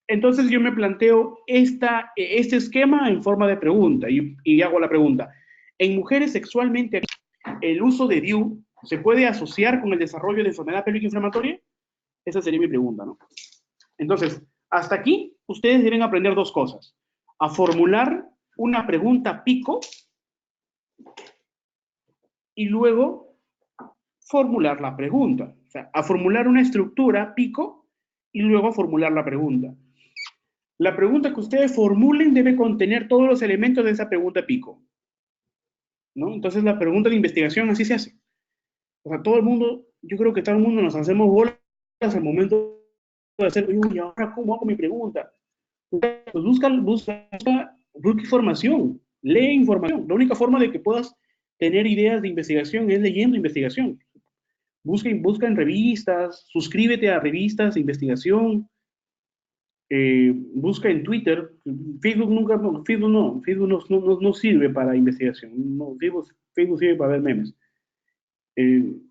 Entonces yo me planteo este esquema en forma de pregunta y hago la pregunta. ¿En mujeres sexualmente activas el uso de DIU se puede asociar con el desarrollo de enfermedad pélvica inflamatoria? Esa sería mi pregunta, ¿no? Entonces, hasta aquí ustedes deben aprender dos cosas. A formular una pregunta pico y luego formular la pregunta. O sea, a formular una estructura pico y luego formular la pregunta. La pregunta que ustedes formulen debe contener todos los elementos de esa pregunta pico, ¿no? Entonces la pregunta de investigación así se hace. O sea, todo el mundo, yo creo que todo el mundo nos hacemos bolas al momento de hacer, uy, ¿ahora cómo hago mi pregunta? Pues busca información, lee información. La única forma de que puedas tener ideas de investigación es leyendo investigación. Busca en revistas, suscríbete a revistas de investigación, busca en Twitter. Facebook no sirve para investigación, Facebook sirve para ver memes.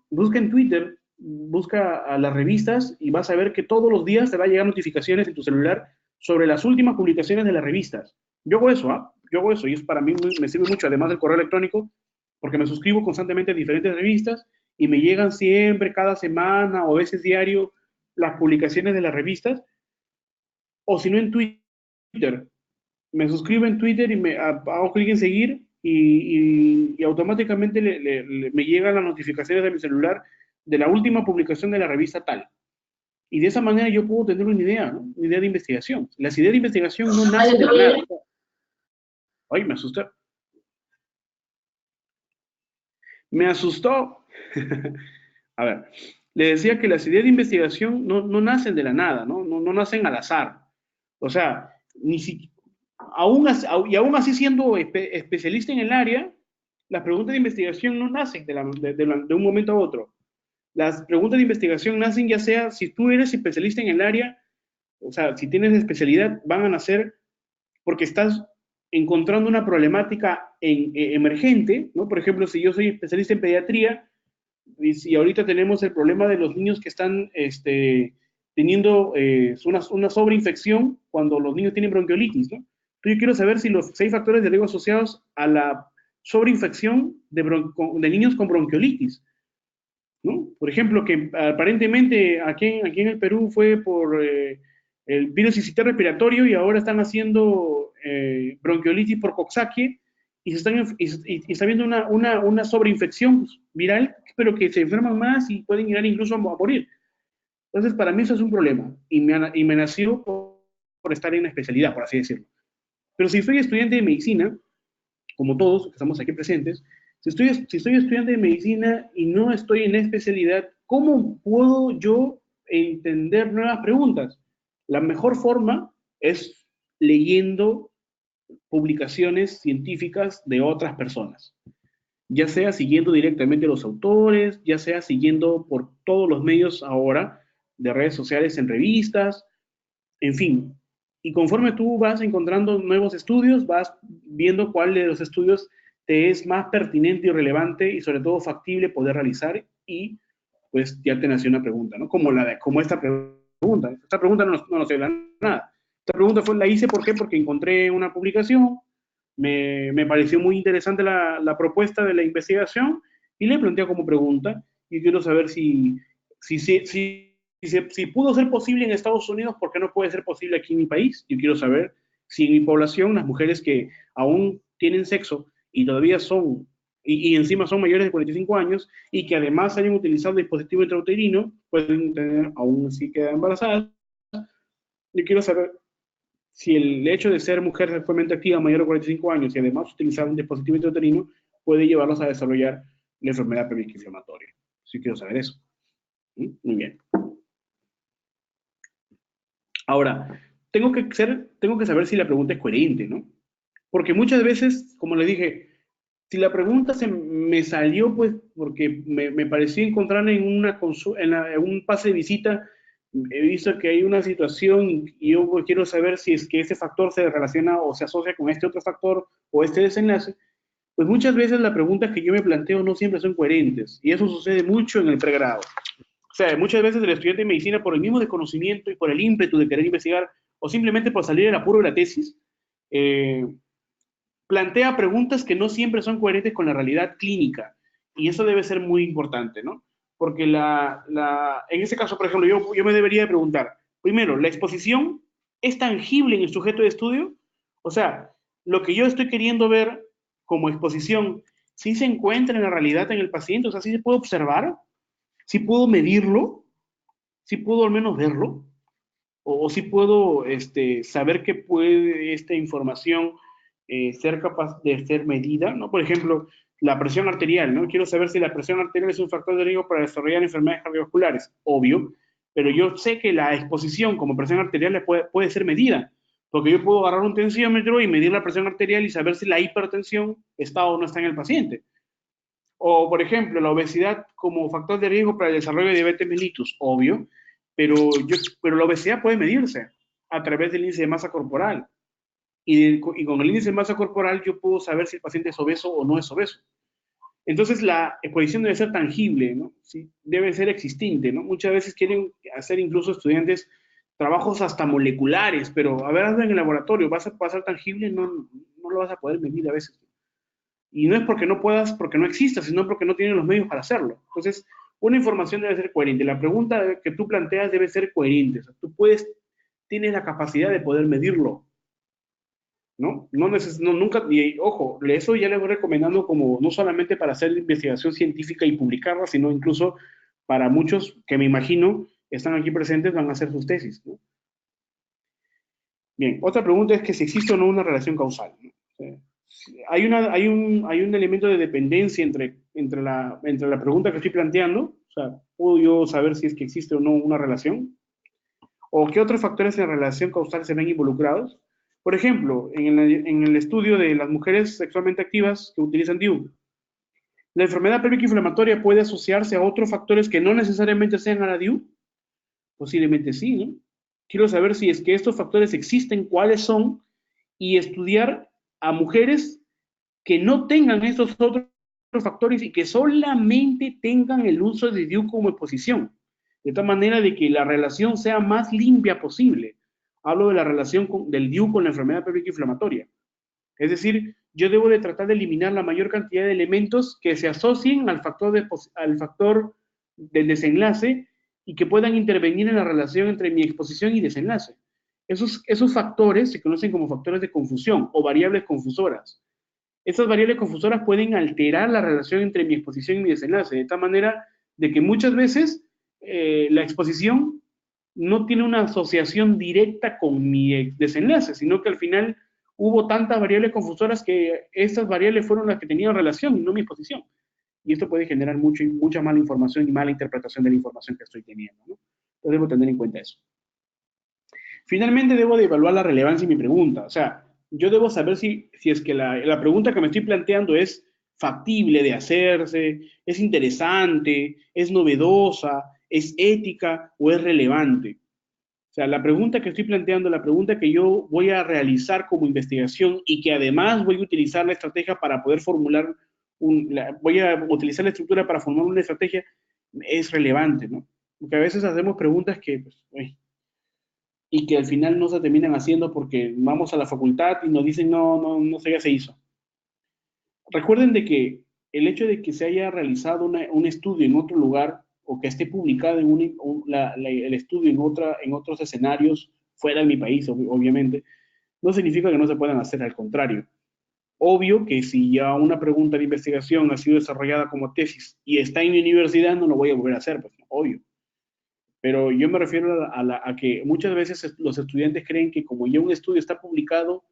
Busca en Twitter, busca a las revistas y vas a ver que todos los días te va a llegar notificaciones en tu celular sobre las últimas publicaciones de las revistas. Yo hago eso, yo hago eso y es para mí me sirve mucho, además del correo electrónico, porque me suscribo constantemente a diferentes revistas y me llegan siempre, cada semana o a veces diario, las publicaciones de las revistas, o si no en Twitter. Me suscribo en Twitter y hago clic en seguir y automáticamente me llegan las notificaciones de mi celular de la última publicación de la revista tal. Y de esa manera yo puedo tener una idea, ¿no? Una idea de investigación. Las ideas de investigación no nacen de la nada. Ay, me asusté. Me asustó. A ver, le decía que las ideas de investigación no nacen de la nada, ¿no? No nacen al azar. O sea, ni si, y aún así siendo especialista en el área, las preguntas de investigación no nacen de un momento a otro. Las preguntas de investigación nacen ya sea si tú eres especialista en el área, o sea, si tienes especialidad, van a nacer porque estás encontrando una problemática emergente, ¿no? Por ejemplo, si yo soy especialista en pediatría, y si ahorita tenemos el problema de los niños que están teniendo una sobreinfección cuando los niños tienen bronquiolitis, ¿no? Entonces yo quiero saber si los 6 factores de riesgo asociados a la sobreinfección de niños con bronquiolitis, ¿no? Por ejemplo, que aparentemente aquí en el Perú fue por el virus sincitial respiratorio y ahora están haciendo bronquiolitis por Coxsackie y está viendo una sobreinfección viral, pero que se enferman más y pueden llegar incluso a morir. Entonces, para mí eso es un problema y me nació por estar en la especialidad, por así decirlo. Pero si soy estudiante de medicina, como todos que estamos aquí presentes, si estoy estudiante de medicina y no estoy en la especialidad, ¿cómo puedo yo entender nuevas preguntas? La mejor forma es leyendo publicaciones científicas de otras personas, ya sea siguiendo directamente a los autores, ya sea siguiendo por todos los medios ahora de redes sociales en revistas, en fin. Y conforme tú vas encontrando nuevos estudios, vas viendo cuál de los estudios te es más pertinente y relevante y sobre todo factible poder realizar y pues ya te nació una pregunta, ¿no? Como esta pregunta. Esta pregunta no nos habla nada. Esta pregunta la hice, ¿por qué? Porque encontré una publicación, me pareció muy interesante la propuesta de la investigación y le planteé como pregunta y quiero saber si pudo ser posible en Estados Unidos, ¿por qué no puede ser posible aquí en mi país? Yo quiero saber si en mi población las mujeres que aún tienen sexo y todavía y encima son mayores de 45 años y que además hayan utilizado dispositivo intrauterino, pueden tener, aún si quedan embarazadas. Yo quiero saber si el hecho de ser mujer sexualmente activa mayor de 45 años y además utilizar un dispositivo intrauterino puede llevarlos a desarrollar la enfermedad previa-inflamatoria. Sí quiero saber eso. Muy bien. Ahora, tengo que saber si la pregunta es coherente, ¿no? Porque muchas veces, como les dije, si la pregunta me salió, pues, porque me pareció encontrar en un pase de visita, he visto que hay una situación y yo pues, quiero saber si es que ese factor se relaciona o se asocia con este otro factor o este desenlace, pues muchas veces las preguntas que yo me planteo no siempre son coherentes y eso sucede mucho en el pregrado. O sea, muchas veces el estudiante de medicina, por el mismo desconocimiento y por el ímpetu de querer investigar, o simplemente por salir del apuro de la tesis, eh, plantea preguntas que no siempre son coherentes con la realidad clínica. Y eso debe ser muy importante, ¿no? Porque en ese caso, por ejemplo, yo me debería de preguntar, primero, ¿la exposición es tangible en el sujeto de estudio? O sea, lo que yo estoy queriendo ver como exposición, ¿sí se encuentra en la realidad en el paciente? O sea, ¿sí se puede observar? ¿Sí puedo medirlo? ¿Sí puedo al menos verlo? ¿O sí puedo saber que puede esta información ser capaz de ser medida? ¿No? Por ejemplo, la presión arterial, ¿no? Quiero saber si la presión arterial es un factor de riesgo para desarrollar enfermedades cardiovasculares, obvio, pero yo sé que la exposición como presión arterial puede ser medida, porque yo puedo agarrar un tensiómetro y medir la presión arterial y saber si la hipertensión está o no está en el paciente. O, por ejemplo, la obesidad como factor de riesgo para el desarrollo de diabetes mellitus, obvio, pero la obesidad puede medirse a través del índice de masa corporal. Y con el índice de masa corporal yo puedo saber si el paciente es obeso o no es obeso. Entonces la exposición debe ser tangible, ¿no? Sí, debe ser existente, ¿no? Muchas veces quieren hacer incluso estudiantes trabajos hasta moleculares, pero a ver, hazlo en el laboratorio, ¿vas a ser tangible? No lo vas a poder medir a veces. Y no es porque no puedas, porque no exista, sino porque no tienen los medios para hacerlo. Entonces, una información debe ser coherente. La pregunta que tú planteas debe ser coherente. O sea, tienes la capacidad de poder medirlo, ¿no? Nunca, y ojo, eso ya les voy recomendando como no solamente para hacer investigación científica y publicarla, sino incluso para muchos que me imagino están aquí presentes van a hacer sus tesis, ¿no? Bien, otra pregunta es que si existe o no una relación causal, ¿no? Hay un elemento de dependencia entre la pregunta que estoy planteando, o sea, ¿puedo yo saber si es que existe o no una relación? ¿O qué otros factores en la relación causal se ven involucrados? Por ejemplo, en el estudio de las mujeres sexualmente activas que utilizan DIU, ¿la enfermedad pélvica inflamatoria puede asociarse a otros factores que no necesariamente sean a la DIU? Posiblemente sí, ¿no? Quiero saber si es que estos factores existen, cuáles son, y estudiar a mujeres que no tengan estos otros factores y que solamente tengan el uso de DIU como exposición, de tal manera de que la relación sea más limpia posible. Hablo de la relación del DIU con la enfermedad pélvica inflamatoria. Es decir, yo debo de tratar de eliminar la mayor cantidad de elementos que se asocien al factor del desenlace y que puedan intervenir en la relación entre mi exposición y desenlace. Esos factores se conocen como factores de confusión o variables confusoras. Esas variables confusoras pueden alterar la relación entre mi exposición y mi desenlace, de tal manera de que muchas veces la exposición no tiene una asociación directa con mi desenlace, sino que al final hubo tantas variables confusoras que estas variables fueron las que tenían relación y no mi exposición. Y esto puede generar mucha mala información y mala interpretación de la información que estoy teniendo, ¿no? Entonces debo tener en cuenta eso. Finalmente, debo de evaluar la relevancia de mi pregunta. O sea, yo debo saber si es que la pregunta que me estoy planteando es factible de hacerse, es interesante, es novedosa, es ética o es relevante. O sea, la pregunta que estoy planteando, la pregunta que yo voy a realizar como investigación y que además voy a utilizar la estrategia para poder formular, voy a utilizar la estructura para formar una estrategia, es relevante, ¿no? Porque a veces hacemos preguntas que, pues, y que al final no se terminan haciendo porque vamos a la facultad y nos dicen, no sé, ya se hizo. Recuerden de que el hecho de que se haya realizado un estudio en otro lugar o que esté publicado el estudio en otros escenarios fuera de mi país, obviamente, no significa que no se puedan hacer, al contrario. Obvio que si ya una pregunta de investigación ha sido desarrollada como tesis y está en mi universidad, no lo voy a volver a hacer, pues, obvio. Pero yo me refiero a que muchas veces los estudiantes creen que como ya un estudio está publicado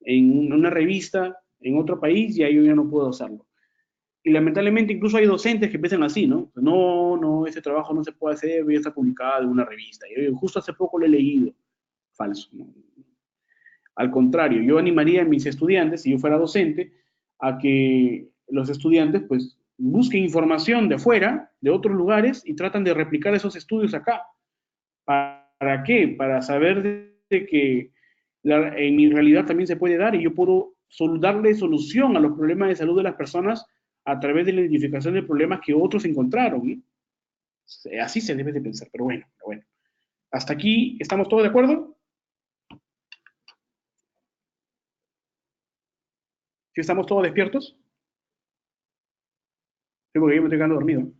en una revista en otro país, ya yo ya no puedo hacerlo. Y lamentablemente incluso hay docentes que piensan así, ¿no? No, ese trabajo no se puede hacer, ya está publicado en una revista. Yo justo hace poco lo he leído. Falso, ¿no? Al contrario, yo animaría a mis estudiantes, si yo fuera docente, a que los estudiantes pues busquen información de afuera, de otros lugares, y tratan de replicar esos estudios acá. ¿Para qué? Para saber de que en mi realidad también se puede dar y yo puedo darle solución a los problemas de salud de las personas a través de la identificación de problemas que otros encontraron, ¿no? Así se debe de pensar, pero bueno, pero bueno. Hasta aquí, ¿estamos todos de acuerdo? ¿Sí estamos todos despiertos? Sí, porque yo me estoy quedando dormido.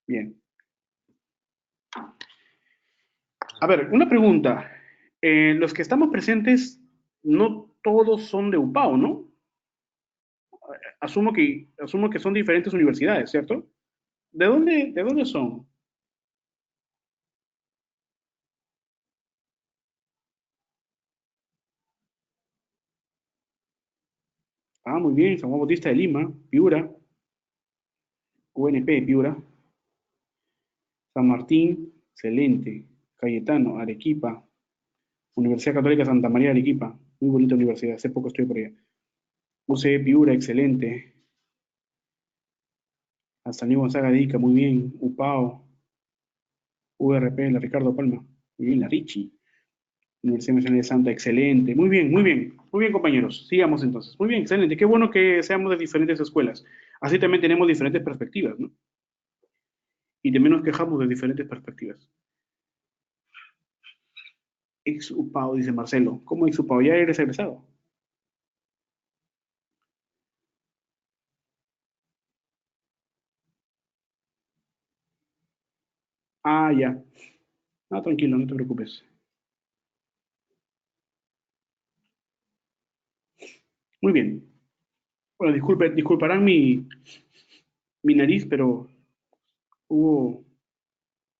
Bien. A ver, una pregunta. Los que estamos presentes, no todos son de UPAO, ¿no? Asumo que son diferentes universidades, ¿cierto? De dónde son? Ah, muy bien, San Juan Bautista de Lima, Piura, UNP, Piura, San Martín, excelente, Cayetano, Arequipa, Universidad Católica Santa María de Arequipa, muy bonita universidad, hace poco estoy por allá. UCE Piura, excelente, hasta New Gonzaga de Ica, muy bien, UPAO, URP, la Ricardo Palma, muy bien, la Richie, Universidad Nacional de Santa, excelente, muy bien compañeros, sigamos entonces, muy bien, excelente, qué bueno que seamos de diferentes escuelas, así también tenemos diferentes perspectivas, ¿no? Y también nos quejamos de diferentes perspectivas. Exupado, dice Marcelo. ¿Cómo exupado? Ya eres egresado. Ah, ya. Ah, tranquilo, no te preocupes. Muy bien. Bueno, disculparán mi nariz, pero Hubo,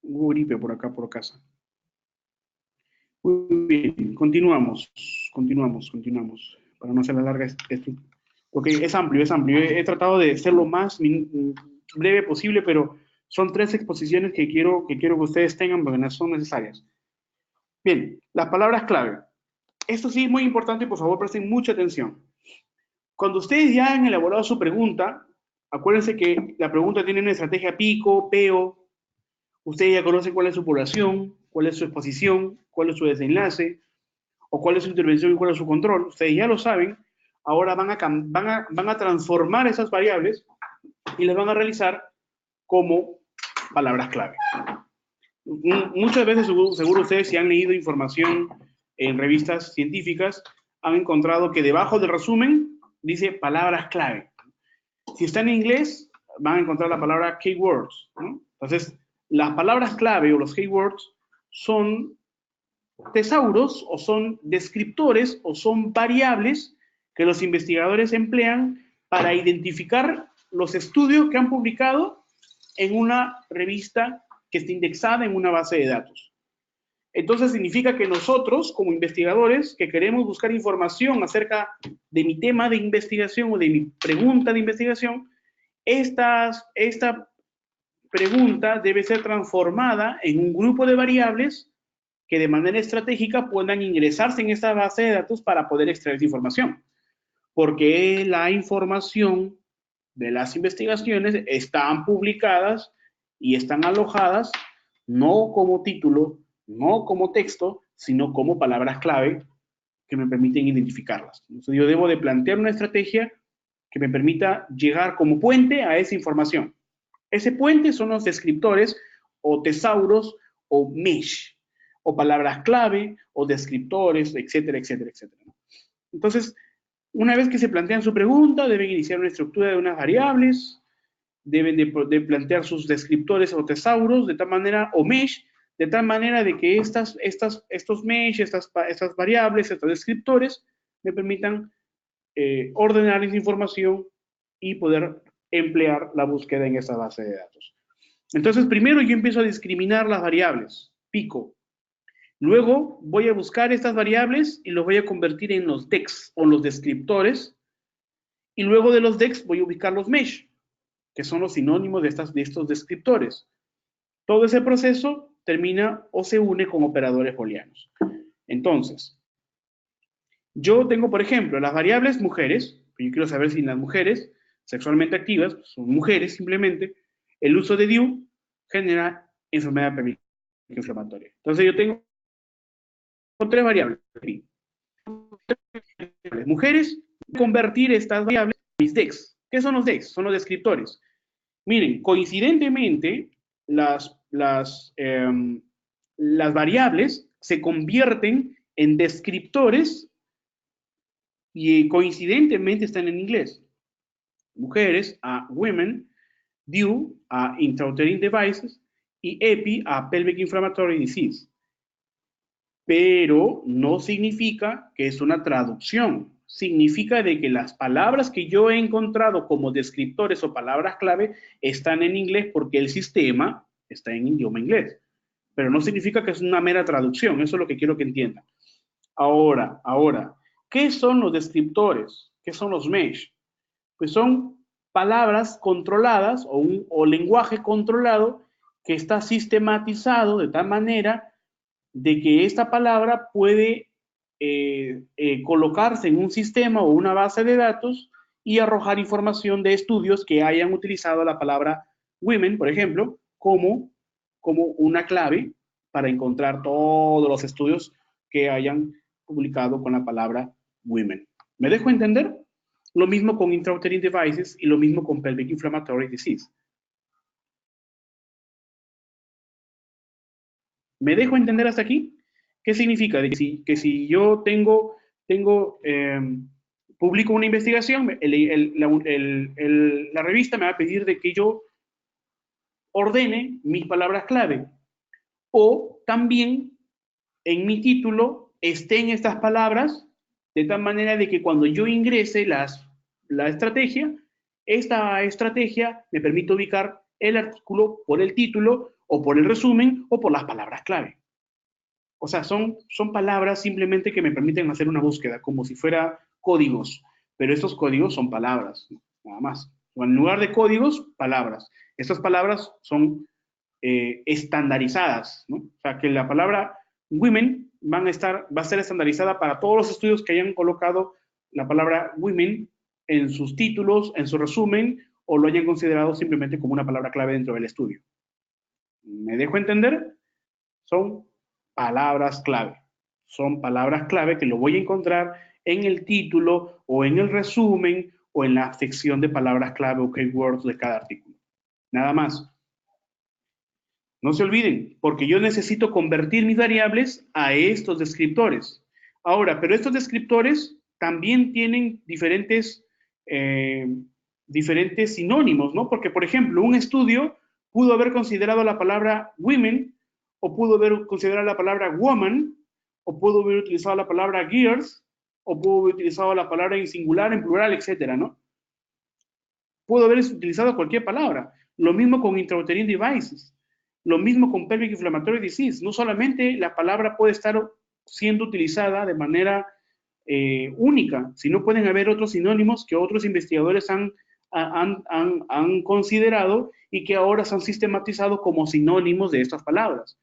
hubo gripe por acá, por casa. Muy bien, continuamos, para no hacer la larga esto, porque es amplio, es amplio. He tratado de ser lo más breve posible, pero son 3 exposiciones que quiero que ustedes tengan porque no son necesarias. Bien, las palabras clave. Esto sí es muy importante y por favor presten mucha atención. Cuando ustedes ya han elaborado su pregunta, acuérdense que la pregunta tiene una estrategia pico, peo. Ustedes ya conocen cuál es su población, cuál es su exposición, cuál es su desenlace, o cuál es su intervención y cuál es su control. Ustedes ya lo saben. Ahora van a transformar esas variables y las van a realizar como palabras clave. Muchas veces, seguro ustedes, si han leído información en revistas científicas, han encontrado que debajo del resumen dice palabras clave. Si está en inglés, van a encontrar la palabra keywords, ¿no? Entonces, las palabras clave o los keywords son tesauros o son descriptores o son variables que los investigadores emplean para identificar los estudios que han publicado en una revista que está indexada en una base de datos. Entonces significa que nosotros, como investigadores, que queremos buscar información acerca de mi tema de investigación o de mi pregunta de investigación, esta pregunta debe ser transformada en un grupo de variables que de manera estratégica puedan ingresarse en esta base de datos para poder extraer esa información. Porque la información de las investigaciones están publicadas y están alojadas no como título, no como texto, sino como palabras clave que me permiten identificarlas. Entonces yo debo de plantear una estrategia que me permita llegar como puente a esa información. Ese puente son los descriptores o tesauros o mesh, o palabras clave o descriptores, etcétera, etcétera, etcétera. Entonces, una vez que se plantean su pregunta, deben iniciar una estructura de unas variables, deben de plantear sus descriptores o tesauros de tal manera, o mesh, de tal manera de que estos mesh, estas variables, estos descriptores, me permitan ordenar esa información y poder emplear la búsqueda en esa base de datos. Entonces, primero yo empiezo a discriminar las variables, pico. Luego voy a buscar estas variables y los voy a convertir en los DEX o los descriptores. Y luego de los DEX voy a ubicar los mesh, que son los sinónimos de estos descriptores. Todo ese proceso termina o se une con operadores booleanos. Entonces, yo tengo, por ejemplo, las variables mujeres. Yo quiero saber si las mujeres sexualmente activas son mujeres simplemente. El uso de DIU genera enfermedad inflamatoria. Entonces yo tengo 3 variables. Mujeres, convertir estas variables en mis DEX. ¿Qué son los DEX? Son los descriptores. Miren, coincidentemente, las variables se convierten en descriptores y coincidentemente están en inglés. Mujeres a women, DIU a intrauterine devices y EPI a pelvic inflammatory disease. Pero no significa que es una traducción. Significa de que las palabras que yo he encontrado como descriptores o palabras clave están en inglés porque el sistema está en idioma inglés. Pero no significa que es una mera traducción. Eso es lo que quiero que entiendan. Ahora, ¿qué son los descriptores? ¿Qué son los mesh? Pues son palabras controladas o lenguaje controlado que está sistematizado de tal manera de que esta palabra puede colocarse en un sistema o una base de datos y arrojar información de estudios que hayan utilizado la palabra women, por ejemplo, como una clave para encontrar todos los estudios que hayan publicado con la palabra women. ¿Me dejo entender? Lo mismo con intrauterine devices y lo mismo con pelvic inflammatory disease. ¿Me dejo entender hasta aquí? ¿Qué significa? De que si yo publico una investigación, la revista me va a pedir de que yo ordene mis palabras clave. O también en mi título estén estas palabras de tal manera de que cuando yo ingrese la estrategia, esta estrategia me permite ubicar el artículo por el título, o por el resumen, o por las palabras clave. O sea, son palabras simplemente que me permiten hacer una búsqueda, como si fuera códigos, pero estos códigos son palabras, nada más. En lugar de códigos, palabras. Estas palabras son estandarizadas, ¿no? O sea, que la palabra women va a ser estandarizada para todos los estudios que hayan colocado la palabra women en sus títulos, en su resumen, o lo hayan considerado simplemente como una palabra clave dentro del estudio. ¿Me dejo entender? Son palabras clave. Son palabras clave que lo voy a encontrar en el título o en el resumen o en la sección de palabras clave o keywords de cada artículo. Nada más. No se olviden, porque yo necesito convertir mis variables a estos descriptores. Ahora, pero estos descriptores también tienen diferentes sinónimos, ¿no? Porque, por ejemplo, un estudio pudo haber considerado la palabra women, o pudo haber considerado la palabra woman, o pudo haber utilizado la palabra gears, o pudo haber utilizado la palabra en singular, en plural, etcétera, ¿no? Pudo haber utilizado cualquier palabra. Lo mismo con intrauterine devices. Lo mismo con pelvic inflammatory disease. No solamente la palabra puede estar siendo utilizada de manera única, sino pueden haber otros sinónimos que otros investigadores han considerado y que ahora se han sistematizado como sinónimos de estas palabras.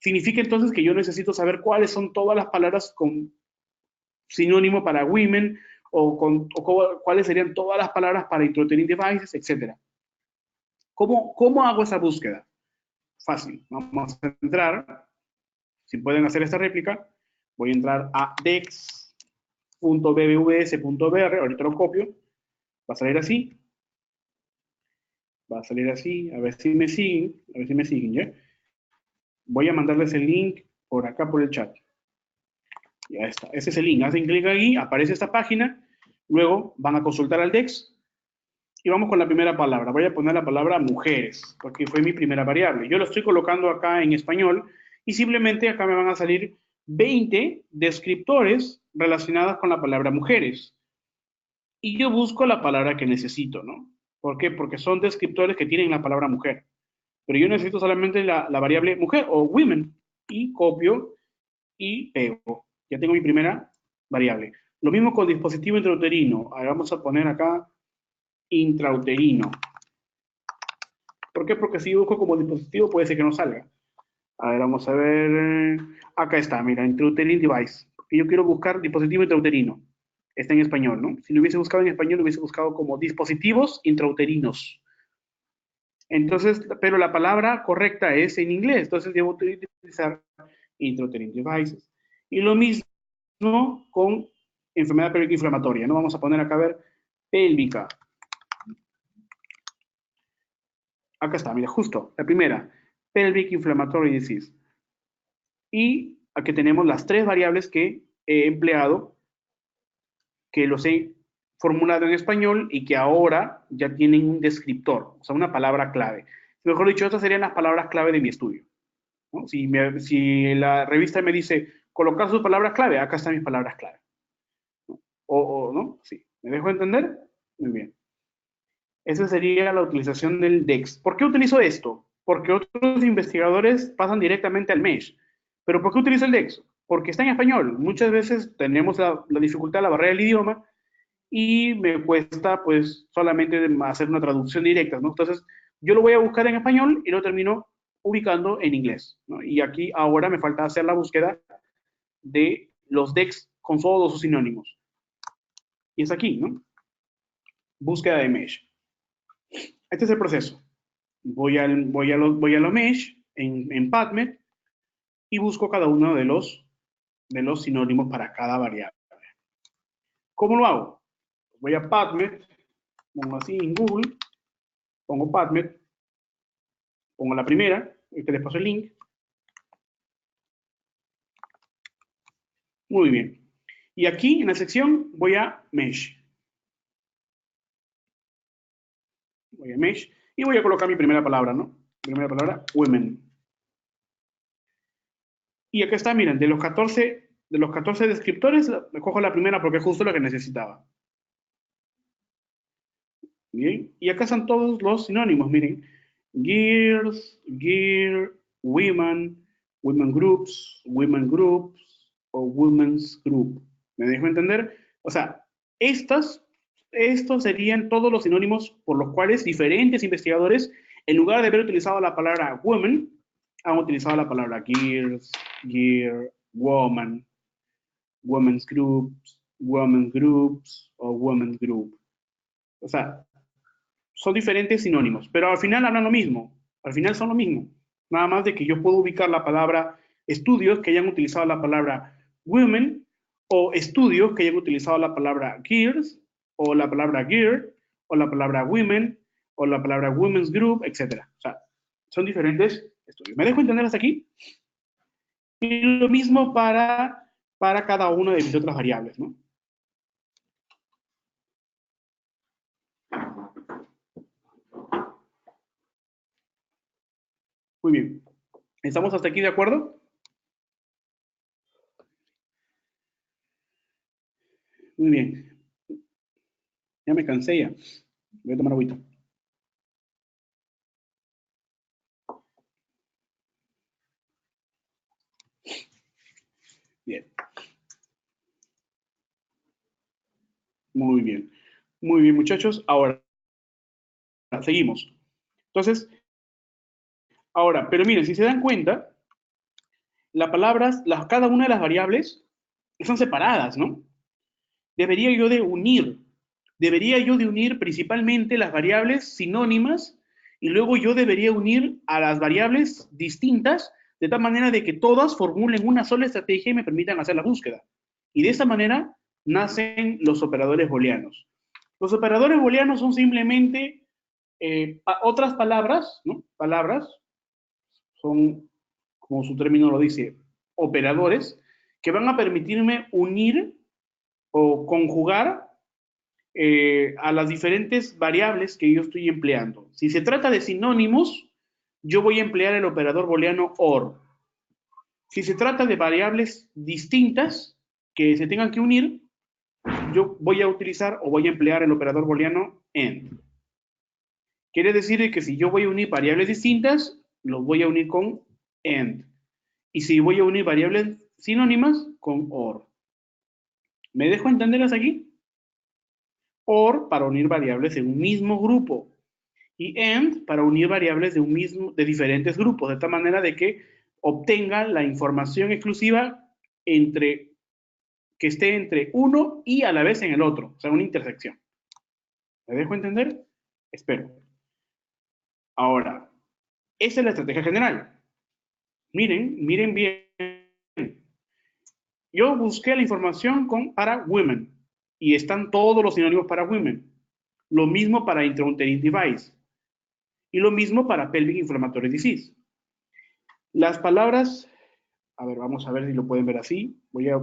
Significa entonces que yo necesito saber cuáles son todas las palabras con sinónimo para women o cuáles serían todas las palabras para intrauterine devices, etc. ¿Cómo hago esa búsqueda? Fácil. Vamos a entrar, si pueden hacer esta réplica, voy a entrar a dex.bbvs.br, ahorita lo copio, va a salir así, a ver si me siguen, ¿ya? Voy a mandarles el link por acá por el chat. Ya está, ese es el link, hacen clic ahí, aparece esta página, luego van a consultar al DEX, y vamos con la primera palabra. Voy a poner la palabra mujeres, porque fue mi primera variable. Yo lo estoy colocando acá en español y simplemente acá me van a salir 20 descriptores relacionados con la palabra mujeres. Y yo busco la palabra que necesito, ¿no? ¿Por qué? Porque son descriptores que tienen la palabra mujer. Pero yo necesito solamente la variable mujer o women. Y copio y pego. Ya tengo mi primera variable. Lo mismo con dispositivo intrauterino. Ahora vamos a poner acá intrauterino. ¿Por qué? Porque si busco como dispositivo puede ser que no salga. A ver, vamos a ver. Acá está, mira, intrauterine device. Porque yo quiero buscar dispositivo intrauterino. Está en español, ¿no? Si lo hubiese buscado en español, lo hubiese buscado como dispositivos intrauterinos. Entonces, pero la palabra correcta es en inglés. Entonces, debo utilizar intrauterine devices. Y lo mismo con enfermedad pélvica inflamatoria, ¿no? Vamos a poner acá a ver pélvica. Acá está, mira, justo, la primera, pelvic inflammatory disease. Y aquí tenemos las tres variables que he empleado, que los he formulado en español y que ahora ya tienen un descriptor, o sea, una palabra clave. Mejor dicho, estas serían las palabras clave de mi estudio, ¿no? Si la revista me dice colocar sus palabras clave, acá están mis palabras clave. ¿No? Sí. ¿Me dejo entender? Muy bien. Esa sería la utilización del DEX. ¿Por qué utilizo esto? Porque otros investigadores pasan directamente al MESH. ¿Pero por qué utilizo el DEX? Porque está en español. Muchas veces tenemos la dificultad, la barrera del idioma, y me cuesta pues solamente hacer una traducción directa, ¿no? Entonces, yo lo voy a buscar en español y lo termino ubicando en inglés, ¿no? Y aquí ahora me falta hacer la búsqueda de los DEX con todos sus sinónimos. Y es aquí, ¿no? Búsqueda de MESH. Este es el proceso. Voy a lo mesh en PubMed y busco cada uno de los sinónimos para cada variable. ¿Cómo lo hago? Voy a PubMed, pongo así en Google, pongo PubMed, pongo la primera, que les paso el link. Muy bien. Y aquí en la sección voy a mesh. Voy a mesh y voy a colocar mi primera palabra, ¿no? Primera palabra, women. Y acá está, miren, de los 14 descriptores, me cojo la primera porque es justo lo que necesitaba. Bien, y acá están todos los sinónimos, miren. Gears, gear, women, women groups o women's group. ¿Me dejo entender? O sea, estos serían todos los sinónimos por los cuales diferentes investigadores, en lugar de haber utilizado la palabra women, han utilizado la palabra gears, gear, woman, women's groups o women's group. O sea, son diferentes sinónimos, pero al final hablan lo mismo, al final son lo mismo. Nada más de que yo puedo ubicar la palabra estudios que hayan utilizado la palabra women o estudios que hayan utilizado la palabra gears o la palabra gear o la palabra women o la palabra women's group, etc. O sea, son diferentes estudios. ¿Me dejo entender hasta aquí? Y lo mismo para cada una de mis otras variables, ¿no? Muy bien. ¿Estamos hasta aquí de acuerdo? Muy bien. Ya me cansé ya. Voy a tomar agüita. Bien. Muy bien. Muy bien, muchachos. Ahora, seguimos. Entonces, ahora, pero miren, si se dan cuenta, las palabras, cada una de las variables son separadas, ¿no? Debería yo de unir. Debería yo de unir principalmente las variables sinónimas y luego yo debería unir a las variables distintas de tal manera de que todas formulen una sola estrategia y me permitan hacer la búsqueda. Y de esta manera nacen los operadores booleanos. Los operadores booleanos son simplemente otras palabras, ¿no? Palabras son, como su término lo dice, operadores que van a permitirme unir o conjugar a las diferentes variables que yo estoy empleando. Si se trata de sinónimos, yo voy a emplear el operador booleano OR. Si se trata de variables distintas que se tengan que unir, yo voy a utilizar o voy a emplear el operador booleano AND. Quiere decir que si yo voy a unir variables distintas, los voy a unir con AND. Y si voy a unir variables sinónimas, con OR. ¿Me dejo entenderlas aquí? OR para unir variables en un mismo grupo. Y AND para unir variables de diferentes grupos, de tal manera de que obtenga la información exclusiva que esté entre uno y a la vez en el otro, o sea, una intersección. ¿Me dejo entender? Espero. Ahora, esa es la estrategia general. Miren bien. Yo busqué la información para women y están todos los sinónimos para women. Lo mismo para intrauterine device y lo mismo para pelvic inflammatory disease. Las palabras, a ver, vamos a ver si lo pueden ver así. Voy a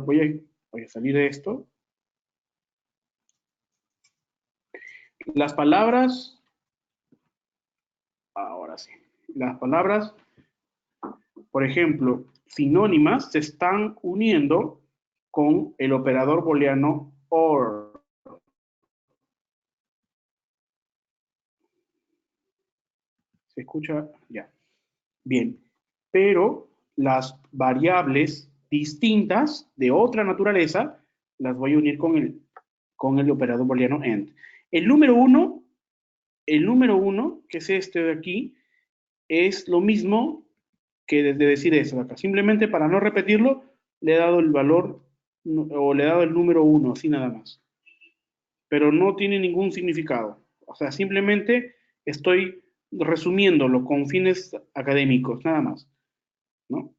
salir de esto. Las palabras, ahora sí, las palabras, por ejemplo, sinónimas se están uniendo con el operador booleano OR. ¿Se escucha? Ya. Bien. Pero las variables distintas de otra naturaleza las voy a unir con el operador booleano AND. El número uno, que es este de aquí, es lo mismo que de decir eso de acá. Simplemente para no repetirlo, le he dado el valor o le he dado el número 1, así nada más. Pero no tiene ningún significado. O sea, simplemente estoy resumiéndolo con fines académicos, nada más. ¿No?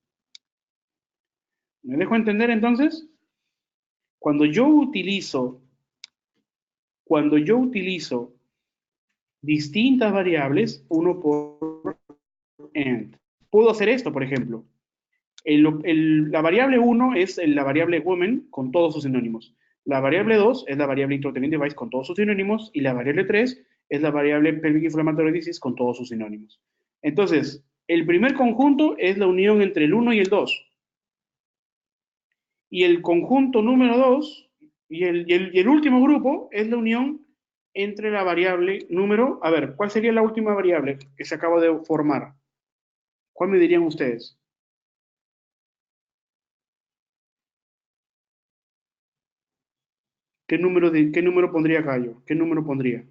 ¿Me dejo entender entonces? Cuando yo utilizo, cuando yo utilizo distintas variables, uno por AND. Puedo hacer esto, por ejemplo. La variable 1 es la variable woman con todos sus sinónimos. La variable 2 es la variable intrauterine device con todos sus sinónimos. Y la variable 3 es la variable pelvic inflammatory disease con todos sus sinónimos. Entonces, el primer conjunto es la unión entre el 1 y el 2. Y el conjunto número 2 y el último grupo es la unión entre la variable número, a ver, ¿cuál sería la última variable que se acaba de formar? ¿Cuál me dirían ustedes? ¿Qué número pondría acá yo? ¿Qué número pondría?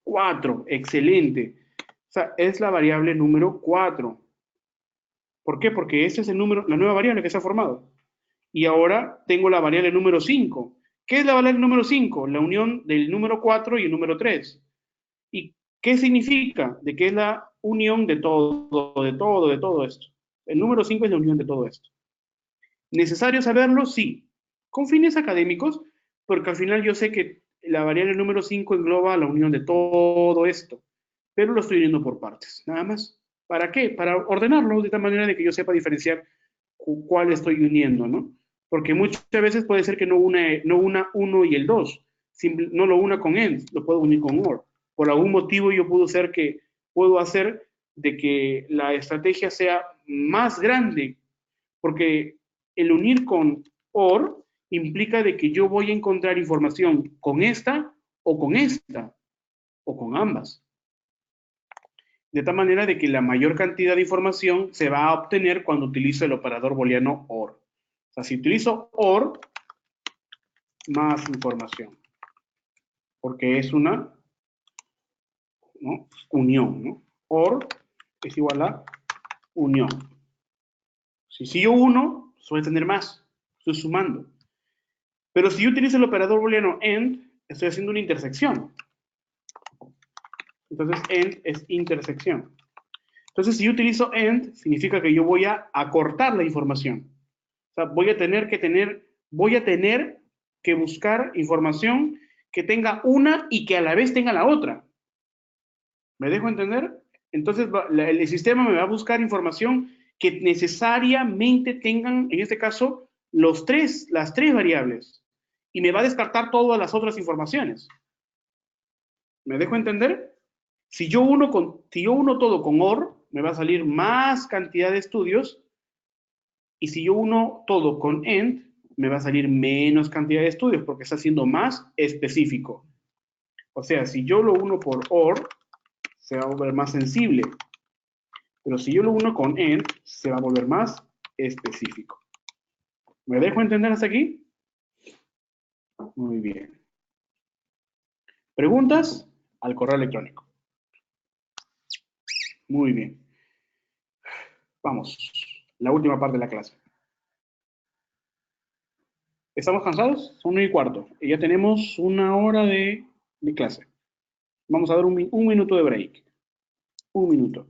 4, excelente. O sea, es la variable número 4. ¿Por qué? Porque ese es el número, la nueva variable que se ha formado. Y ahora tengo la variable número 5. ¿Qué es la variable número 5? La unión del número 4 y el número 3. ¿Y qué significa? De que es la unión de todo esto. El número 5 es la unión de todo esto. ¿Necesario saberlo? Sí. Con fines académicos, porque al final yo sé que la variable número 5 engloba la unión de todo esto, pero lo estoy uniendo por partes, nada más. ¿Para qué? Para ordenarlo de tal manera de que yo sepa diferenciar cuál estoy uniendo, ¿no? Porque muchas veces puede ser que no una 1 y el 2, no lo una con end, lo puedo unir con or. Por algún motivo yo puedo hacer de que la estrategia sea más grande, porque el unir con OR implica de que yo voy a encontrar información con esta o con ambas. De tal manera de que la mayor cantidad de información se va a obtener cuando utilizo el operador booleano OR. O sea, si utilizo OR, más información. Porque es una, ¿no?, unión, ¿no? OR es igual a unión. Si yo uno, suele tener más. Estoy sumando. Pero si yo utilizo el operador booleano AND, estoy haciendo una intersección. Entonces, AND es intersección. Entonces, si yo utilizo AND, significa que yo voy a acortar la información. O sea, voy a tener que buscar información que tenga una y que a la vez tenga la otra. ¿Me dejo entender? Entonces, el sistema me va a buscar información que necesariamente tengan, en este caso, las tres variables. Y me va a descartar todas las otras informaciones. ¿Me dejo entender? Si yo uno todo con OR, me va a salir más cantidad de estudios. Y si yo uno todo con AND, me va a salir menos cantidad de estudios porque está siendo más específico. O sea, si yo lo uno por OR, se va a volver más sensible. Pero si yo lo uno con AND, se va a volver más específico. ¿Me dejo entender hasta aquí? Muy bien. ¿Preguntas? Al correo electrónico. Muy bien. Vamos. La última parte de la clase. ¿Estamos cansados? Son 1:15. Y ya tenemos 1 hora de clase. Vamos a dar un minuto de break. 1 minuto.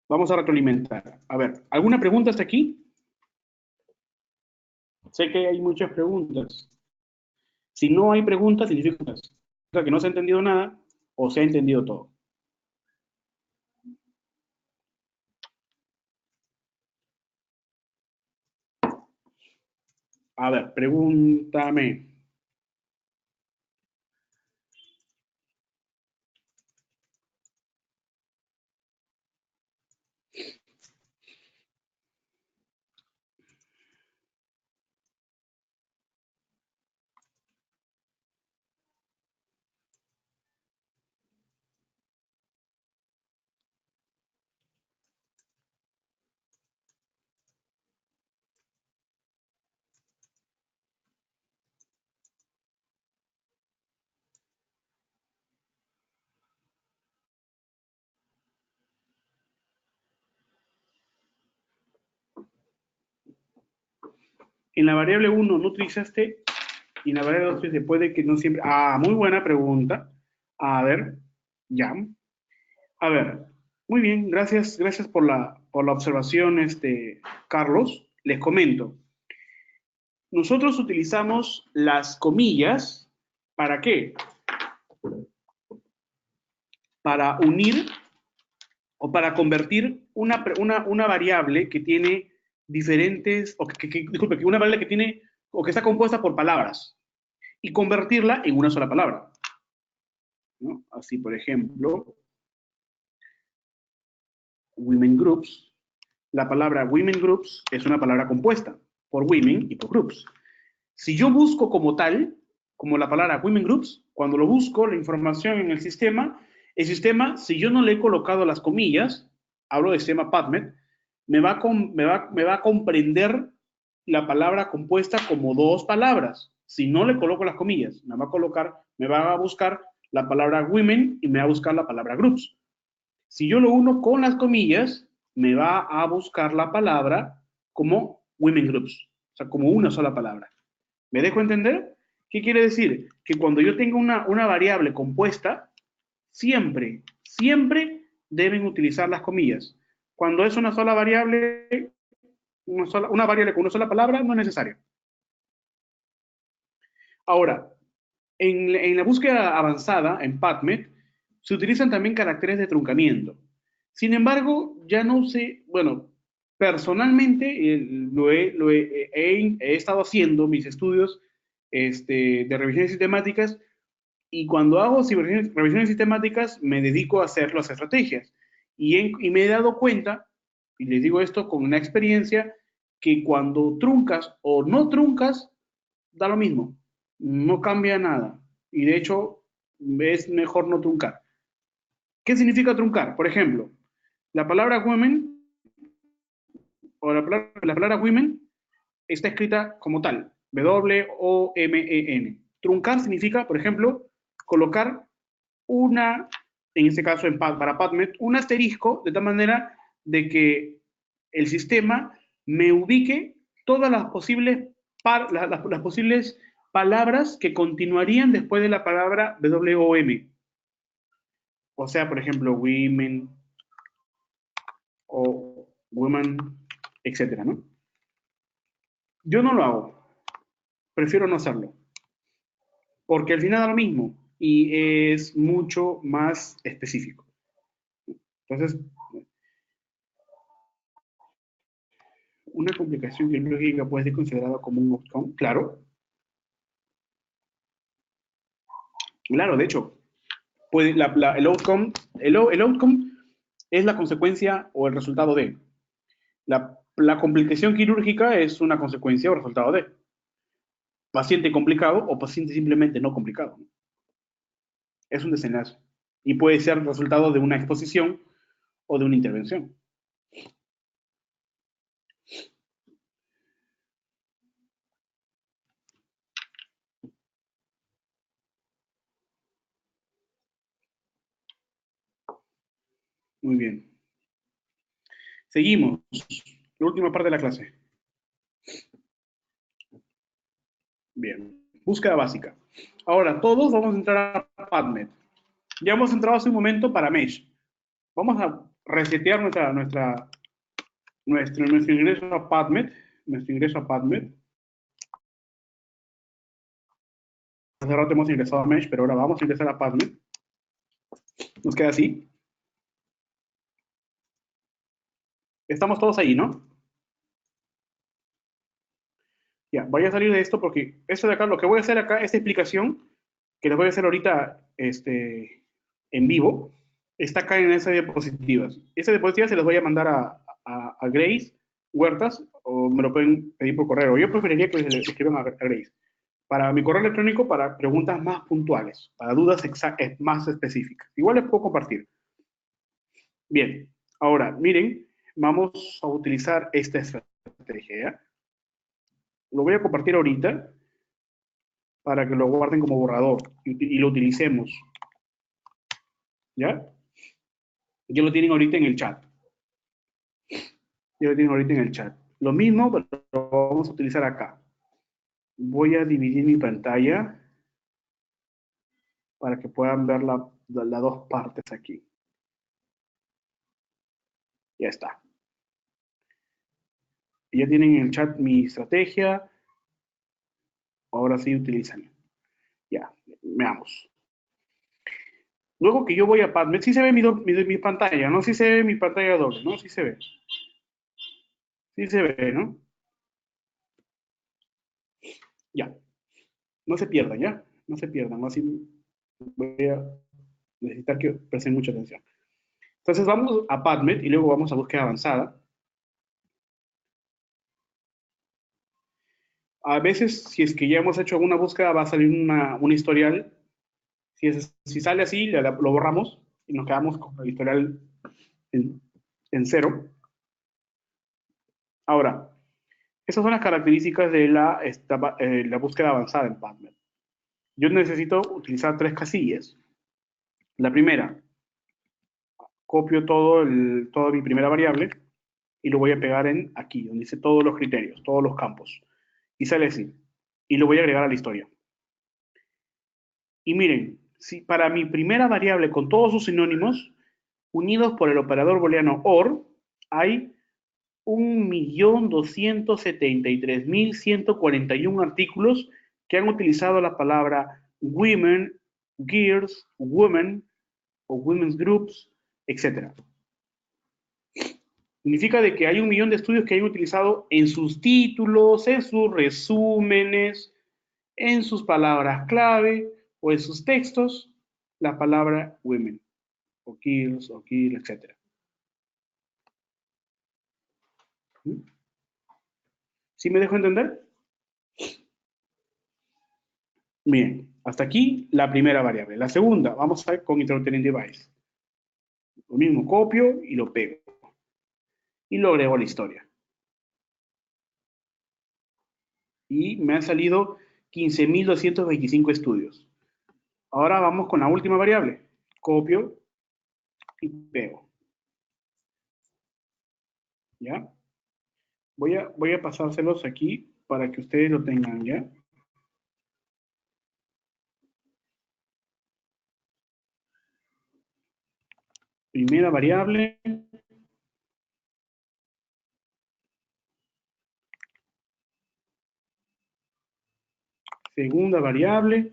Vamos a retroalimentar. A ver, ¿alguna pregunta hasta aquí? Sé que hay muchas preguntas. Si no hay preguntas, significa que no se ha entendido nada o se ha entendido todo. A ver, pregúntame. En la variable 1 no utilizaste y en la variable 2 se puede que no siempre. Ah, muy buena pregunta. A ver, ya. A ver, muy bien, gracias por la observación, Carlos. Les comento. Nosotros utilizamos las comillas, ¿para qué? Para unir o para convertir una variable que tiene diferentes, disculpe, que una variable que tiene o que está compuesta por palabras y convertirla en una sola palabra, ¿no? Así, por ejemplo, women groups, la palabra women groups es una palabra compuesta por women y por groups. Si yo busco como tal, como la palabra Women Groups, cuando lo busco, la información en el sistema, si yo no le he colocado las comillas, hablo del sistema PubMed, me va a comprender la palabra compuesta como dos palabras. Si no le coloco las comillas, me va a buscar la palabra women y me va a buscar la palabra groups. Si yo lo uno con las comillas, me va a buscar la palabra como women groups, o sea, como una sola palabra. ¿Me dejo entender? ¿Qué quiere decir? Que cuando yo tengo una variable compuesta, siempre deben utilizar las comillas. Cuando es una sola variable, una variable con una sola palabra, no es necesario. Ahora, en la búsqueda avanzada, en PubMed, se utilizan también caracteres de truncamiento. Sin embargo, ya no sé, bueno, personalmente he estado haciendo mis estudios de revisiones sistemáticas y cuando hago revisiones sistemáticas me dedico a hacer las estrategias. Y me he dado cuenta, y les digo esto con una experiencia, que cuando truncas o no truncas, da lo mismo, no cambia nada. Y de hecho, es mejor no truncar. ¿Qué significa truncar? Por ejemplo, la palabra women o la palabra women está escrita como tal, W-O-M-E-N. Truncar significa, por ejemplo, colocar en este caso para PubMed, un asterisco de tal manera de que el sistema me ubique todas las posibles palabras que continuarían después de la palabra WOM. O sea, por ejemplo, women o woman, etcétera, ¿no? Yo no lo hago, prefiero no hacerlo, porque al final da lo mismo y es mucho más específico. Entonces, una complicación biológica puede ser considerada como un outcome, claro, claro, de hecho, el outcome es la consecuencia o el resultado de. La complicación quirúrgica es una consecuencia o resultado de. Paciente complicado o paciente simplemente no complicado. Es un desenlace. Y puede ser resultado de una exposición o de una intervención. Muy bien. Seguimos. La última parte de la clase. Bien. Búsqueda básica. Ahora, todos vamos a entrar a PubMed. Ya hemos entrado hace un momento para Mesh. Vamos a resetear nuestro ingreso a PubMed. Nuestro ingreso a PubMed. Hace rato hemos ingresado a Mesh, pero ahora vamos a ingresar a PubMed. Nos queda así. Estamos todos ahí, ¿no? Ya, voy a salir de esto porque esto de acá, lo que voy a hacer acá, esta explicación, que les voy a hacer ahorita en vivo, está acá en esas diapositivas. Esas diapositivas se las voy a mandar a Grace Huertas o me lo pueden pedir por correo. Yo preferiría que le escriban a Grace. Para mi correo electrónico, para preguntas más puntuales, para dudas más específicas. Igual les puedo compartir. Bien, ahora, miren, vamos a utilizar esta estrategia. Lo voy a compartir ahorita para que lo guarden como borrador y lo utilicemos. ¿Ya? Ya lo tienen ahorita en el chat. Ya lo tienen ahorita en el chat. Lo mismo, pero lo vamos a utilizar acá. Voy a dividir mi pantalla para que puedan ver las dos partes aquí. Ya está. Ya tienen en el chat mi estrategia. Ahora sí utilizan. Ya, veamos. Luego que yo voy a PubMed, sí se ve mi pantalla, ¿no? Sí se ve mi pantalla doble, ¿no? Sí se ve. Sí se ve, ¿no? Ya. No se pierdan, ¿ya? No se pierdan. Así voy a necesitar que presten mucha atención. Entonces vamos a PubMed y luego vamos a búsqueda avanzada. A veces, si es que ya hemos hecho alguna búsqueda, va a salir un historial. Si sale así, lo borramos y nos quedamos con el historial en, en cero. Ahora, esas son las características de la búsqueda avanzada en PubMed. Yo necesito utilizar tres casillas. La primera, copio toda mi primera variable y lo voy a pegar en aquí, donde dice todos los criterios, todos los campos. Y sale así. Y lo voy a agregar a la historia. Y miren, si para mi primera variable con todos sus sinónimos, unidos por el operador booleano OR, hay 1.273.141 artículos que han utilizado la palabra women, girls, women o women's groups, etc. Significa de que hay 1 millón de estudios que han utilizado en sus títulos, en sus resúmenes, en sus palabras clave o en sus textos la palabra women o girls o girl, etc. ¿Sí me dejo entender? Bien, hasta aquí la primera variable. La segunda, vamos a ver con Introducing Device. Lo mismo, copio y lo pego. Y lo agrego a la historia. Y me han salido 15.225 estudios. Ahora vamos con la última variable. Copio y pego. ¿Ya? Voy a pasárselos aquí para que ustedes lo tengan, ¿ya? Primera variable. Segunda variable.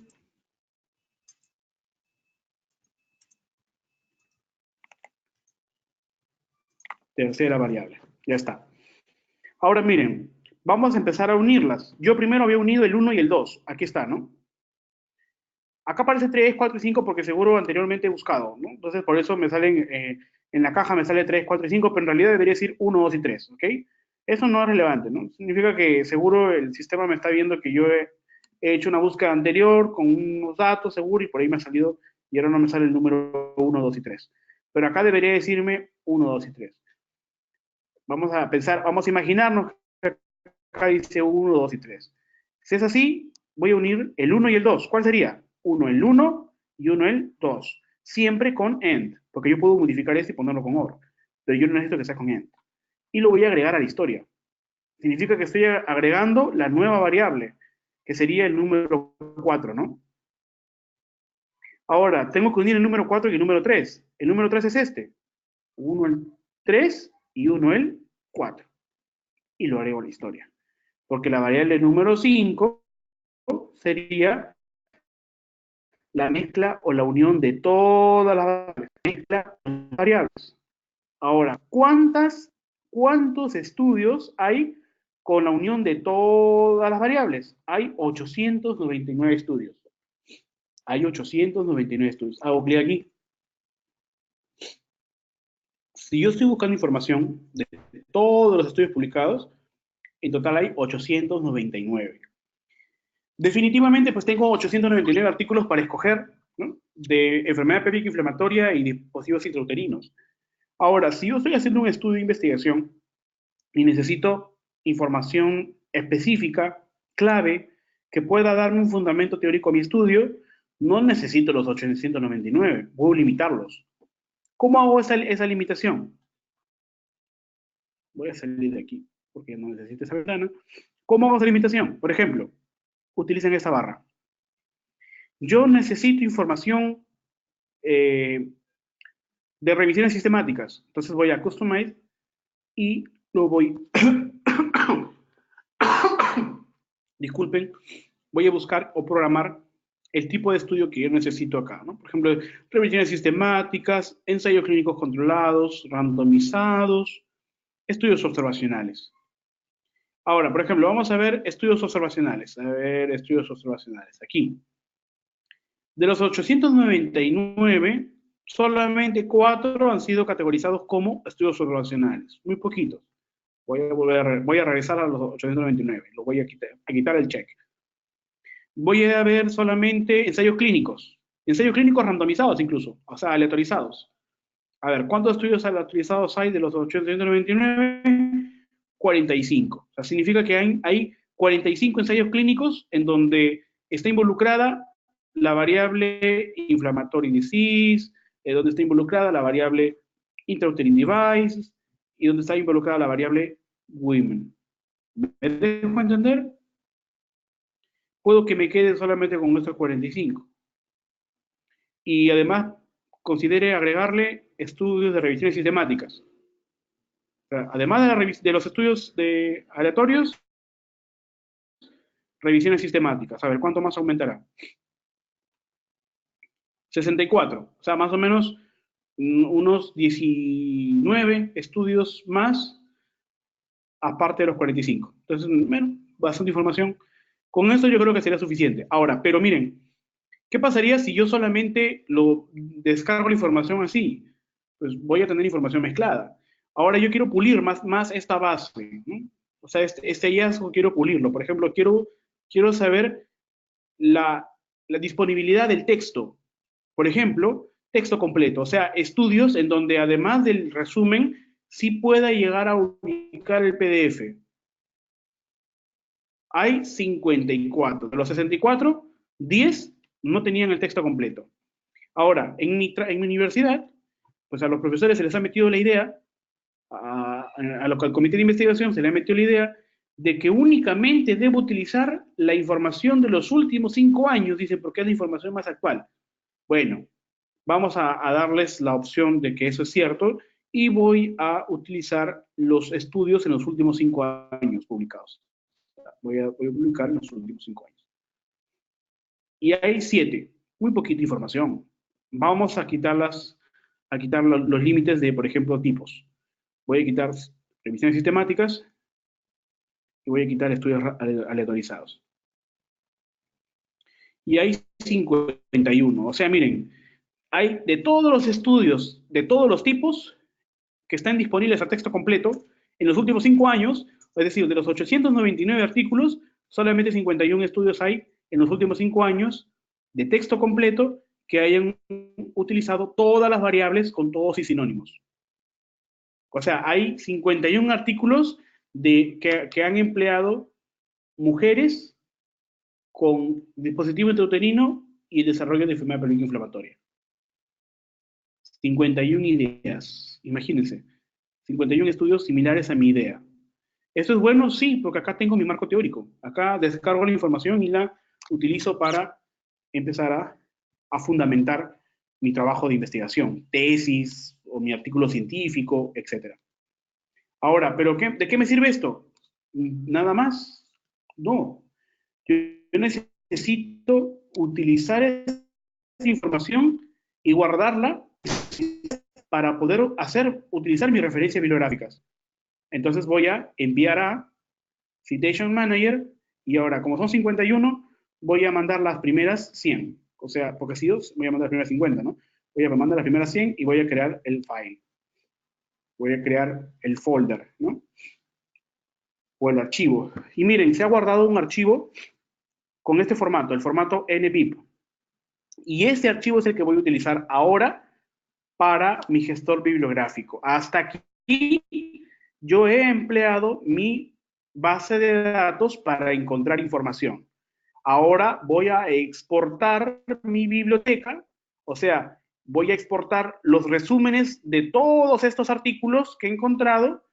Tercera variable. Ya está. Ahora miren, vamos a empezar a unirlas. Yo primero había unido el 1 y el 2. Aquí está, ¿no? Acá aparece 3, 4 y 5 porque seguro anteriormente he buscado, ¿no? Entonces por eso me salen, en la caja me sale 3, 4 y 5, pero en realidad debería decir 1, 2 y 3, ¿ok? Eso no es relevante, ¿no? Significa que seguro el sistema me está viendo que yo he hecho una búsqueda anterior con unos datos seguro y por ahí me ha salido y ahora no me sale el número 1, 2 y 3. Pero acá debería decirme 1, 2 y 3. Vamos a pensar, vamos a imaginarnos que acá dice 1, 2 y 3. Si es así, voy a unir el 1 y el 2. ¿Cuál sería? 1 el 1 y 1 el 2. Siempre con end, porque yo puedo modificar esto y ponerlo con or, pero yo no necesito que sea con end. Y lo voy a agregar a la historia. Significa que estoy agregando la nueva variable, que sería el número 4, ¿no? Ahora, tengo que unir el número 4 y el número 3. El número 3 es este. 1 el 3 y 1 el 4. Y lo agrego a la historia. Porque la variable número 5 sería la mezcla o la unión de todas las variables. Ahora, ¿cuántos estudios hay con la unión de todas las variables? Hay 899 estudios. Hay 899 estudios. Hago clic aquí. Si yo estoy buscando información de todos los estudios publicados, en total hay 899. Definitivamente, pues tengo 899 artículos para escoger, ¿no? De enfermedad pélvica inflamatoria y dispositivos intrauterinos. Ahora, si yo estoy haciendo un estudio de investigación y necesito información específica, clave, que pueda darme un fundamento teórico a mi estudio, no necesito los 899, puedo limitarlos. ¿Cómo hago esa limitación? Voy a salir de aquí, porque no necesito esa ventana. ¿Cómo hago esa limitación? Por ejemplo, utilicen esta barra. Yo necesito información eh, de revisiones sistemáticas. Entonces voy a Customize y lo voy, disculpen, voy a buscar o programar el tipo de estudio que yo necesito acá, ¿no? Por ejemplo, revisiones sistemáticas, ensayos clínicos controlados, randomizados, estudios observacionales. Ahora, por ejemplo, vamos a ver estudios observacionales. A ver, estudios observacionales. Aquí. De los 899, solamente 4 han sido categorizados como estudios observacionales. Muy poquitos. Voy a regresar a los 899, lo voy a quitar el check. Voy a ver solamente ensayos clínicos randomizados incluso, o sea, aleatorizados. A ver, ¿cuántos estudios aleatorizados hay de los 899? 45. O sea, significa que hay 45 ensayos clínicos en donde está involucrada la variable inflammatory disease, donde está involucrada la variable intrauterine devices y donde está involucrada la variable women. ¿Me dejo entender? Puedo que me quede solamente con estos 45. Y además considere agregarle estudios de revisiones sistemáticas. O sea, además de los estudios aleatorios, revisiones sistemáticas. A ver, ¿cuánto más aumentará? 64. O sea, más o menos unos 19 estudios más, aparte de los 45. Entonces, bueno, bastante información. Con esto yo creo que sería suficiente. Ahora, pero miren, ¿qué pasaría si yo solamente lo descargo la información así? Pues voy a tener información mezclada. Ahora yo quiero pulir más esta base, ¿no? O sea, este hallazgo quiero pulirlo. Por ejemplo, quiero saber la, la disponibilidad del texto. Por ejemplo, texto completo, o sea, estudios en donde además del resumen, sí pueda llegar a ubicar el PDF. Hay 54. De los 64, 10 no tenían el texto completo. Ahora, en mi universidad, pues a los profesores se les ha metido la idea, al comité de investigación se le ha metido la idea de que únicamente debo utilizar la información de los últimos 5 años, dice, porque es la información más actual. Bueno, vamos a darles la opción de que eso es cierto y voy a utilizar los estudios en los últimos 5 años publicados. Voy a publicar en los últimos 5 años. Y hay 7, muy poquita información. Vamos a quitar los límites de, por ejemplo, tipos. Voy a quitar revisiones sistemáticas y voy a quitar estudios aleatorizados. Y hay 51. O sea, miren, hay de todos los estudios, de todos los tipos, que están disponibles a texto completo, en los últimos 5 años, es decir, de los 899 artículos, solamente 51 estudios hay en los últimos 5 años de texto completo que hayan utilizado todas las variables con todos y sinónimos. O sea, hay 51 artículos que han empleado mujeres con dispositivo intrauterino y el desarrollo de enfermedad crónica inflamatoria. 51 ideas, imagínense. 51 estudios similares a mi idea. ¿Esto es bueno? Sí, porque acá tengo mi marco teórico. Acá descargo la información y la utilizo para empezar a fundamentar mi trabajo de investigación, tesis o mi artículo científico, etc. Ahora, ¿pero de qué me sirve esto? ¿Nada más? No. Yo necesito utilizar esa información y guardarla para poder utilizar mis referencias bibliográficas. Entonces voy a enviar a Citation Manager y ahora, como son 51, voy a mandar las primeras 100. O sea, porque si voy a mandar las primeras 50, ¿no? Voy a mandar las primeras 100 y voy a crear el file. Voy a crear el folder, ¿no? O el archivo. Y miren, se ha guardado un archivo con este formato, el formato NBIB. Y este archivo es el que voy a utilizar ahora para mi gestor bibliográfico. Hasta aquí yo he empleado mi base de datos para encontrar información. Ahora voy a exportar mi biblioteca, o sea, voy a exportar los resúmenes de todos estos artículos que he encontrado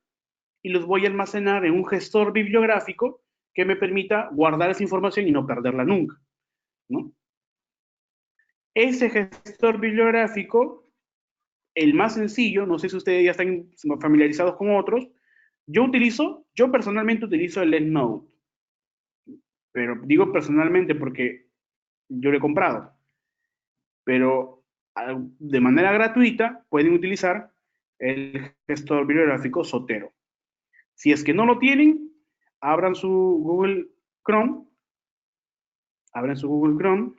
y los voy a almacenar en un gestor bibliográfico que me permita guardar esa información y no perderla nunca, ¿no? Ese gestor bibliográfico, el más sencillo, no sé si ustedes ya están familiarizados con otros, yo personalmente utilizo el EndNote, pero digo personalmente porque yo lo he comprado, pero de manera gratuita pueden utilizar el gestor bibliográfico Zotero. Si es que no lo tienen, abran su Google Chrome, abran su Google Chrome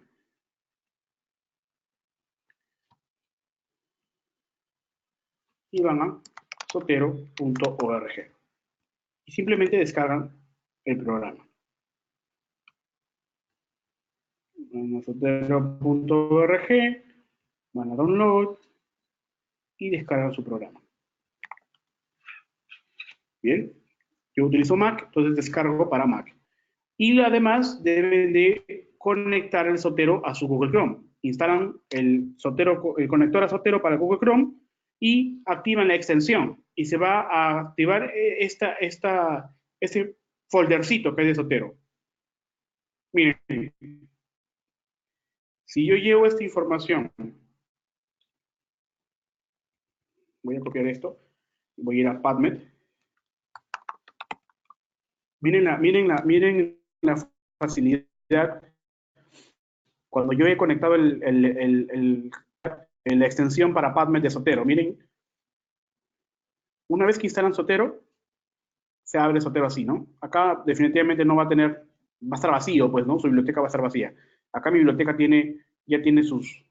y van a zotero.org. y simplemente descargan el programa. Van a sotero.org, van a download y descargan su programa. Bien, yo utilizo Mac, entonces descargo para Mac. Y además deben de conectar el Zotero a su Google Chrome. Instalan el conector a Zotero para Google Chrome y activan la extensión. Y se va a activar este foldercito que es de Zotero. Miren, si yo llevo esta información, voy a copiar esto, voy a ir a PubMed. Miren la facilidad. Cuando yo he conectado la extensión para PubMed de Zotero, miren, una vez que instalan Zotero, se abre Zotero así, ¿no? Acá definitivamente no va a tener, va a estar vacío, pues, ¿no? Su biblioteca va a estar vacía. Acá mi biblioteca ya tiene sus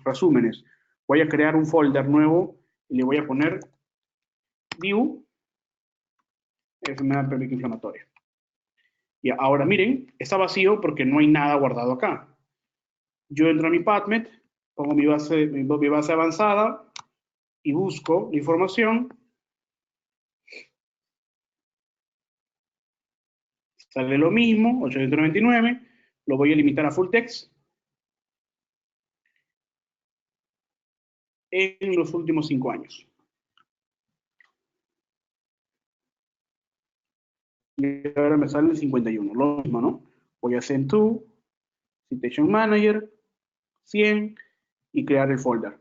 resúmenes. Voy a crear un folder nuevo y le voy a poner view, enfermedad pélvica inflamatoria. Y ahora miren, está vacío porque no hay nada guardado acá. Yo entro a mi PubMed, pongo mi base avanzada y busco la información. Sale lo mismo, 899, lo voy a limitar a full text. En los últimos 5 años. Y ahora me sale el 51, lo mismo, ¿no? Voy a Send to, Citation Manager, 100 y crear el folder.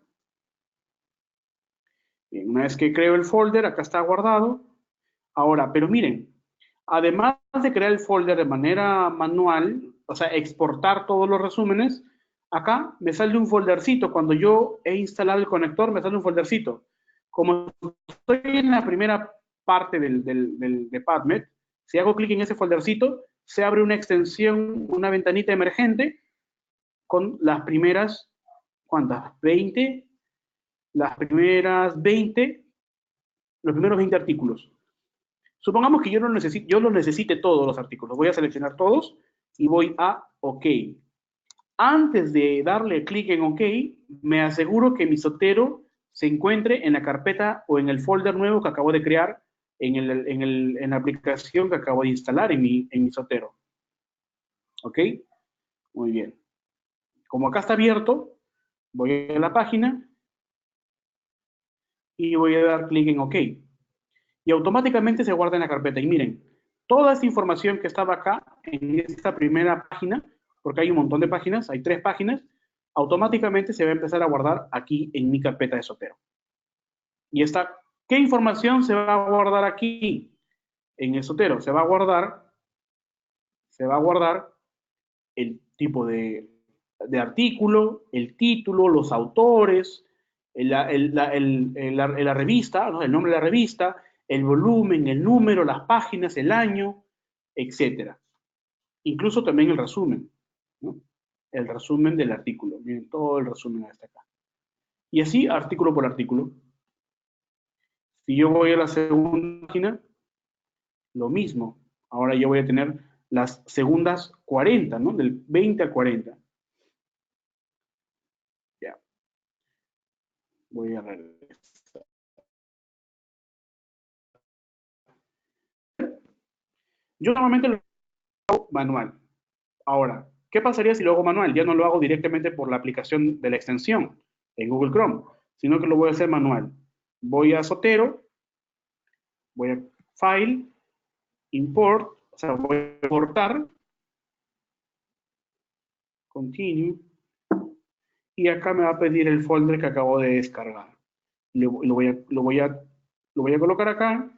Bien, una vez que creo el folder, acá está guardado. Ahora, pero miren, además de crear el folder de manera manual, o sea, exportar todos los resúmenes, acá me sale un foldercito. Cuando yo he instalado el conector, me sale un foldercito. Como estoy en la primera parte de PubMed, si hago clic en ese foldercito, se abre una extensión, una ventanita emergente con las primeras, ¿cuántas? 20, las primeras 20, los primeros 20 artículos. Supongamos que yo los necesite todos los artículos. Voy a seleccionar todos y voy a OK. Antes de darle clic en OK, me aseguro que mi Zotero se encuentre en la carpeta o en el folder nuevo que acabo de crear en la aplicación que acabo de instalar en mi Zotero. ¿Ok? Muy bien. Como acá está abierto, voy a la página y voy a dar clic en OK. Y automáticamente se guarda en la carpeta. Y miren, toda esta información que estaba acá, en esta primera página, porque hay un montón de páginas, hay 3 páginas, automáticamente se va a empezar a guardar aquí en mi carpeta de Zotero. Y ¿qué información se va a guardar aquí? En el Zotero se va a guardar el tipo de artículo, el título, los autores, la revista, ¿no? El nombre de la revista, el volumen, el número, las páginas, el año, etcétera. Incluso también el resumen, ¿no? El resumen del artículo. Miren, todo el resumen hasta acá. Y así, artículo por artículo. Si yo voy a la segunda página, lo mismo. Ahora yo voy a tener las segundas 40, ¿no? Del 20 al 40. Ya. Voy a regresar. Yo normalmente lo hago manual. Ahora, ¿qué pasaría si lo hago manual? Ya no lo hago directamente por la aplicación de la extensión en Google Chrome, sino que lo voy a hacer manual. Voy a Zotero, voy a File, Import, o sea, voy a importar, Continue, y acá me va a pedir el folder que acabo de descargar. Lo voy a colocar acá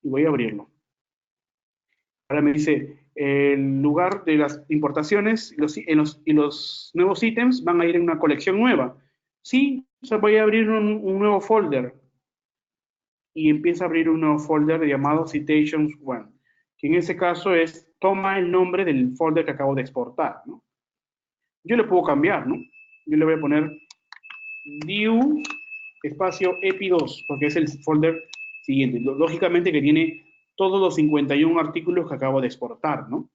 y voy a abrirlo. Ahora me dice, el lugar de las importaciones y los nuevos ítems van a ir en una colección nueva. Sí, o sea, voy a abrir un nuevo folder. Y empieza a abrir un nuevo folder llamado Citations 1, que en ese caso toma el nombre del folder que acabo de exportar, ¿no? Yo le puedo cambiar, ¿no? Yo le voy a poner view espacio epi2, porque es el folder siguiente. Lógicamente que tiene todos los 51 artículos que acabo de exportar, ¿no?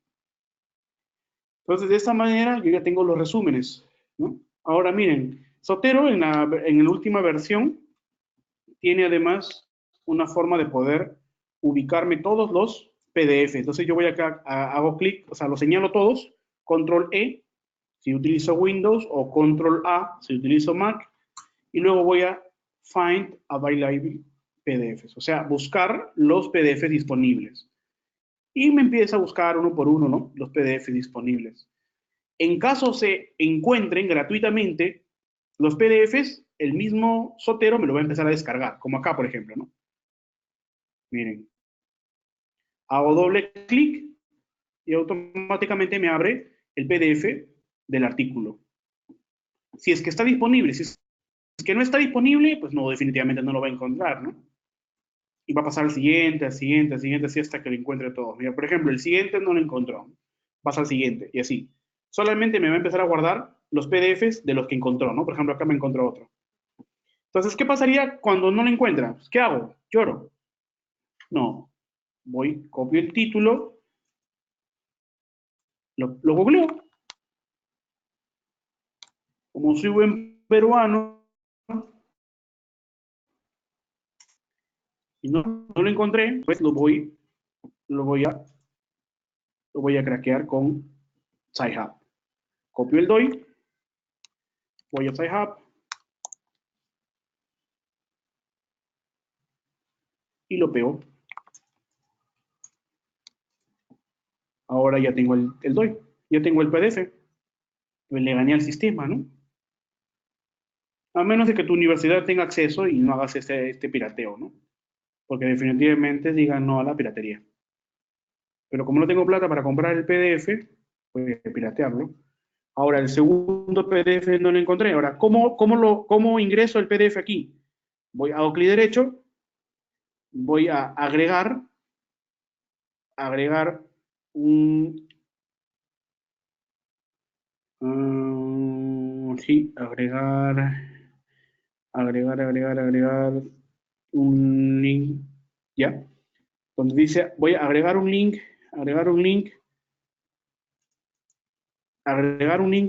Entonces, de esta manera, yo ya tengo los resúmenes, ¿no? Ahora, miren, Zotero en la última versión tiene además una forma de poder ubicarme todos los PDF. Entonces, yo voy acá, hago clic, o sea, los señalo todos, control E, si utilizo Windows, o control A, si utilizo Mac, y luego voy a Find Available PDFs, o sea, buscar los PDFs disponibles. Y me empieza a buscar uno por uno, ¿no? Los PDFs disponibles. En caso se encuentren gratuitamente los PDFs, el mismo Zotero me lo va a empezar a descargar, como acá, por ejemplo, ¿no? Miren, hago doble clic y automáticamente me abre el PDF del artículo. Si es que está disponible, si es que no está disponible, pues no, definitivamente no lo va a encontrar, ¿no? Y va a pasar al siguiente, al siguiente, al siguiente, así hasta que lo encuentre todo. Mira, por ejemplo, el siguiente no lo encontró. Pasa al siguiente, y así. Solamente me va a empezar a guardar los PDFs de los que encontró, ¿no? Por ejemplo, acá me encontró otro. Entonces, ¿qué pasaría cuando no lo encuentra? Pues, ¿qué hago? ¿Lloro? No. Voy, copio el título, lo googleo. Como soy buen peruano, y no lo encontré, pues lo voy a, lo voy a craquear con Sci-Hub. Copio el DOI, voy a Sci-Hub y lo pego. Ahora ya tengo el DOI, ya tengo el PDF. Pues le gané al sistema, ¿no? A menos de que tu universidad tenga acceso y no hagas este pirateo, ¿no? Porque definitivamente digan no a la piratería. Pero como no tengo plata para comprar el PDF, voy a piratearlo. Ahora, el segundo PDF no lo encontré. Ahora, ¿cómo ingreso el PDF aquí? Voy a clic derecho, voy a agregar un... sí, agregar un link, ¿ya? Donde dice, voy a agregar un link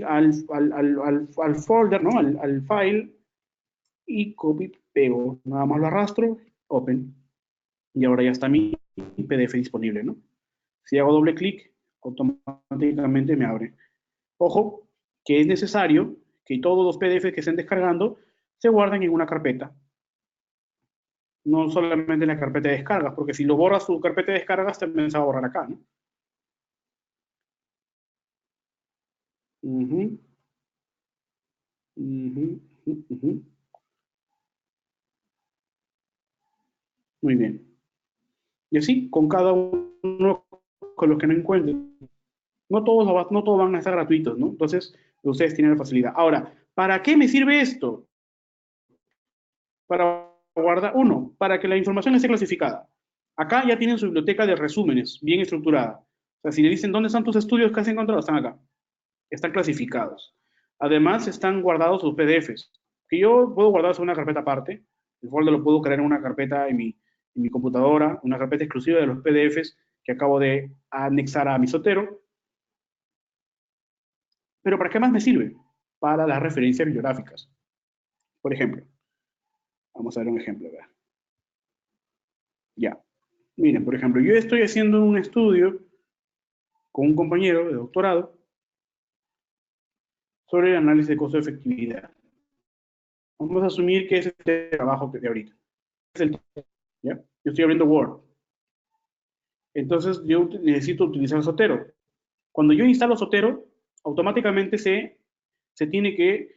al folder, ¿no? Al file, y copy, pego. Nada más lo arrastro, open. Y ahora ya está mi PDF disponible, ¿no? Si hago doble clic, automáticamente me abre. Ojo, que es necesario que todos los PDF que estén descargando se guarden en una carpeta. No solamente en la carpeta de descargas, porque si lo borras tu carpeta de descargas, también se va a borrar acá, ¿no? Uh -huh, uh -huh. Muy bien. Y así, con cada uno, con los que no encuentren. No todos van a estar gratuitos, ¿no? Entonces, ustedes tienen la facilidad. Ahora, ¿para qué me sirve esto? Para guardar, uno, para que la información esté clasificada. Acá ya tienen su biblioteca de resúmenes, bien estructurada. O sea, si le dicen, ¿dónde están tus estudios que has encontrado? Están acá. Están clasificados. Además, están guardados sus PDFs, que yo puedo guardar en una carpeta aparte. El folder lo puedo crear en una carpeta en mi computadora, una carpeta exclusiva de los PDFs que acabo de anexar a mi Zotero. Pero ¿para qué más me sirve? Para las referencias bibliográficas. Por ejemplo, vamos a ver un ejemplo. ¿Verdad? Ya. Miren, por ejemplo, yo estoy haciendo un estudio con un compañero de doctorado sobre el análisis de costo-efectividad. Vamos a asumir que es el trabajo de ahorita. ¿Ya? Yo estoy abriendo Word. Entonces, yo necesito utilizar Zotero. Cuando yo instalo Zotero, automáticamente se tiene que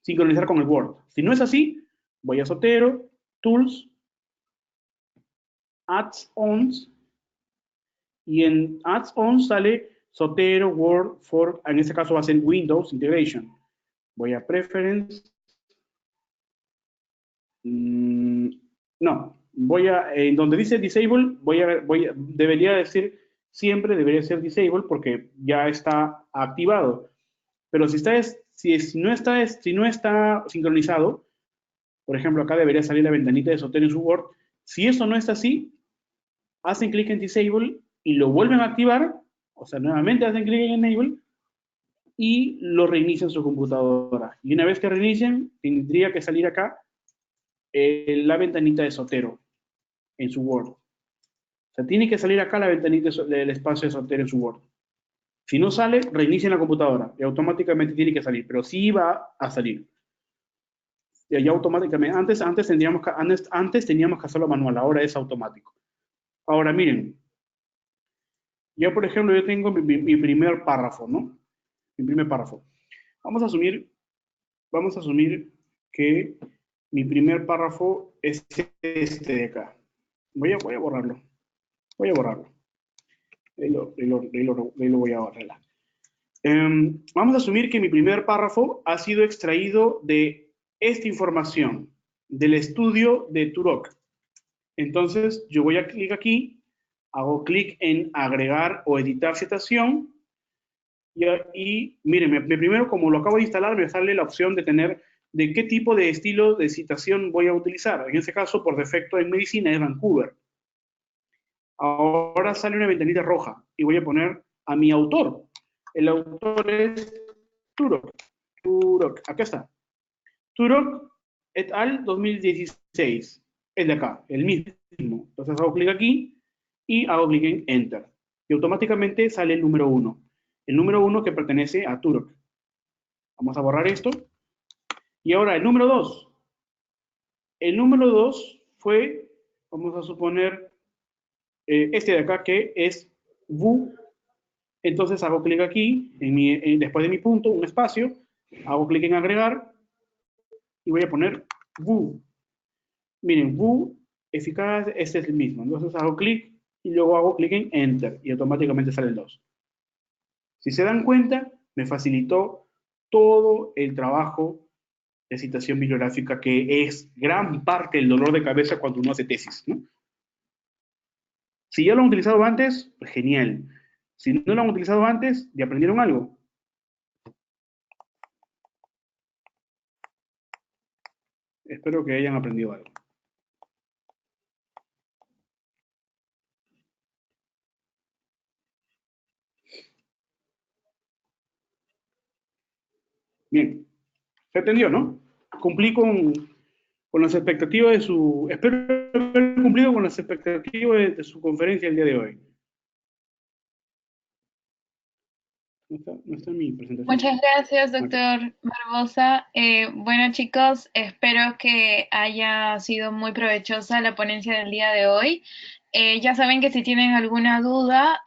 sincronizar con el Word. Si no es así, voy a Zotero, Tools, Add-ons, y en Add-ons sale Zotero, Word, for, en este caso va a ser Windows Integration. Voy a Preference. No, en donde dice Disable, debería decir, siempre debería ser Disable porque ya está activado. Pero si no está sincronizado, por ejemplo, acá debería salir la ventanita de Zotero en su Word. Si eso no está así, hacen clic en Disable y lo vuelven a activar, o sea, nuevamente hacen clic en Enable y lo reinician su computadora. Y una vez que reinicien, tendría que salir acá la ventanita de Zotero en su Word. O sea, tiene que salir acá la ventanita del espacio de Zotero en su Word. Si no sale, reinicien la computadora y automáticamente tiene que salir, pero sí va a salir. Ya automáticamente, antes teníamos que hacerlo manual, ahora es automático. Ahora miren, ya por ejemplo yo tengo mi primer párrafo, ¿no? Mi primer párrafo. Vamos a asumir que mi primer párrafo es este de acá. Voy a borrarlo. Voy a borrarlo. Ahí lo voy a borrar. Vamos a asumir que mi primer párrafo ha sido extraído de esta información, del estudio de Turok. Entonces, yo voy a clic aquí, hago clic en agregar o editar citación, y miren, primero, como lo acabo de instalar, me sale la opción de tener de qué tipo de estilo de citación voy a utilizar. En este caso, por defecto en medicina es Vancouver. Ahora sale una ventanita roja y voy a poner a mi autor. El autor es Turok. Turok, acá está. Turok et al. 2016. Es de acá, el mismo. Entonces hago clic aquí y hago clic en Enter. Y automáticamente sale el número 1. El número 1 que pertenece a Turok. Vamos a borrar esto. Y ahora el número 2. El número 2 fue, vamos a suponer, este de acá que es Wu. Entonces hago clic aquí, después de mi punto, un espacio, hago clic en agregar y voy a poner Wu. Miren, Wu eficaz, este es el mismo. Entonces hago clic y luego hago clic en Enter y automáticamente sale el 2. Si se dan cuenta, me facilitó todo el trabajo de citación bibliográfica, que es gran parte del dolor de cabeza cuando uno hace tesis, ¿no? Si ya lo han utilizado antes, pues genial. Si no lo han utilizado antes, ¿ya aprendieron algo? Espero que hayan aprendido algo. Bien, se entendió, ¿no? Cumplí con las expectativas de su... Espero haber cumplido con las expectativas de su conferencia el día de hoy. No está mi presentación. Muchas gracias, Okay. doctor Barbosa. Bueno, chicos, espero que haya sido muy provechosa la ponencia del día de hoy. Ya saben que si tienen alguna duda,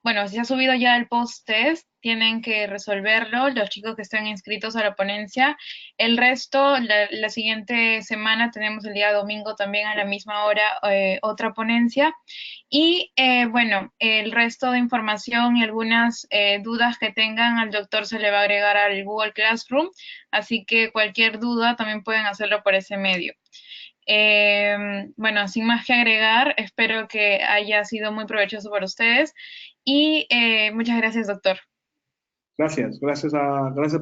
bueno, si ha subido ya el post-test, tienen que resolverlo los chicos que están inscritos a la ponencia. El resto, la siguiente semana tenemos el día domingo también a la misma hora otra ponencia. Y bueno, el resto de información y algunas dudas que tengan al doctor se le va a agregar al Google Classroom, así que cualquier duda también pueden hacerlo por ese medio. Bueno, sin más que agregar, espero que haya sido muy provechoso para ustedes y muchas gracias, doctor. Gracias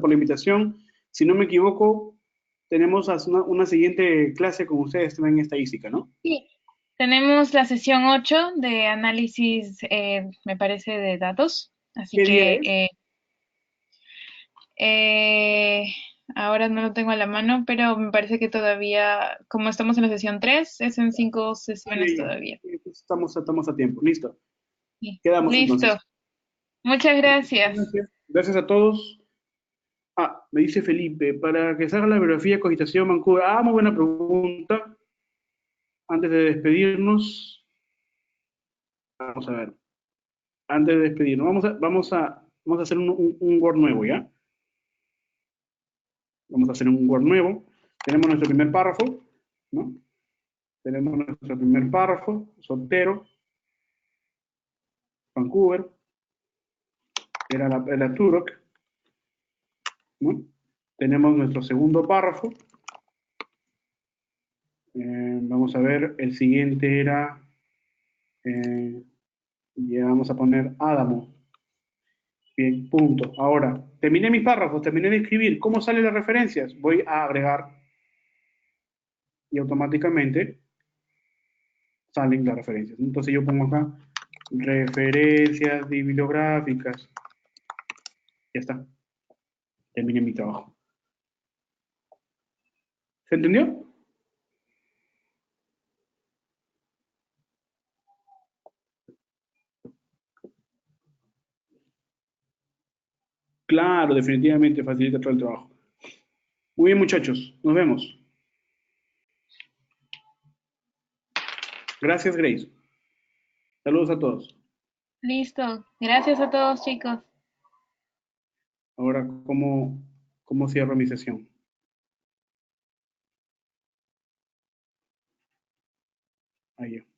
por la invitación. Si no me equivoco, tenemos una siguiente clase con ustedes también en estadística, ¿no? Sí, tenemos la sesión 8 de análisis, me parece, de datos, así ¿Qué día que es? Eh, ahora no lo tengo a la mano, pero me parece que todavía, como estamos en la sesión 3, es en 5 sesiones todavía. Estamos a tiempo. Listo. Sí. Quedamos Listo. entonces. Muchas gracias. Gracias. Gracias a todos. Me dice Felipe, para que salga la biografía de cogitación Vancouver. Muy buena pregunta. Antes de despedirnos, vamos a ver. Antes de despedirnos, vamos a hacer un Word nuevo, ¿ya? Vamos a hacer un Word nuevo. Tenemos nuestro primer párrafo, ¿no? Tenemos nuestro primer párrafo, soltero, Vancouver, era Turok, ¿no? Tenemos nuestro segundo párrafo. Vamos a ver, el siguiente era, ya vamos a poner Adamo. Bien, punto. Ahora, terminé mis párrafos, terminé de escribir. ¿Cómo salen las referencias? Voy a agregar y automáticamente salen las referencias. Entonces yo pongo acá referencias bibliográficas. Ya está. Terminé mi trabajo. ¿Se entendió? Claro, definitivamente facilita todo el trabajo. Muy bien, muchachos. Nos vemos. Gracias, Grace. Saludos a todos. Listo. Gracias a todos, chicos. Ahora, ¿cómo cierro mi sesión? Ahí ya.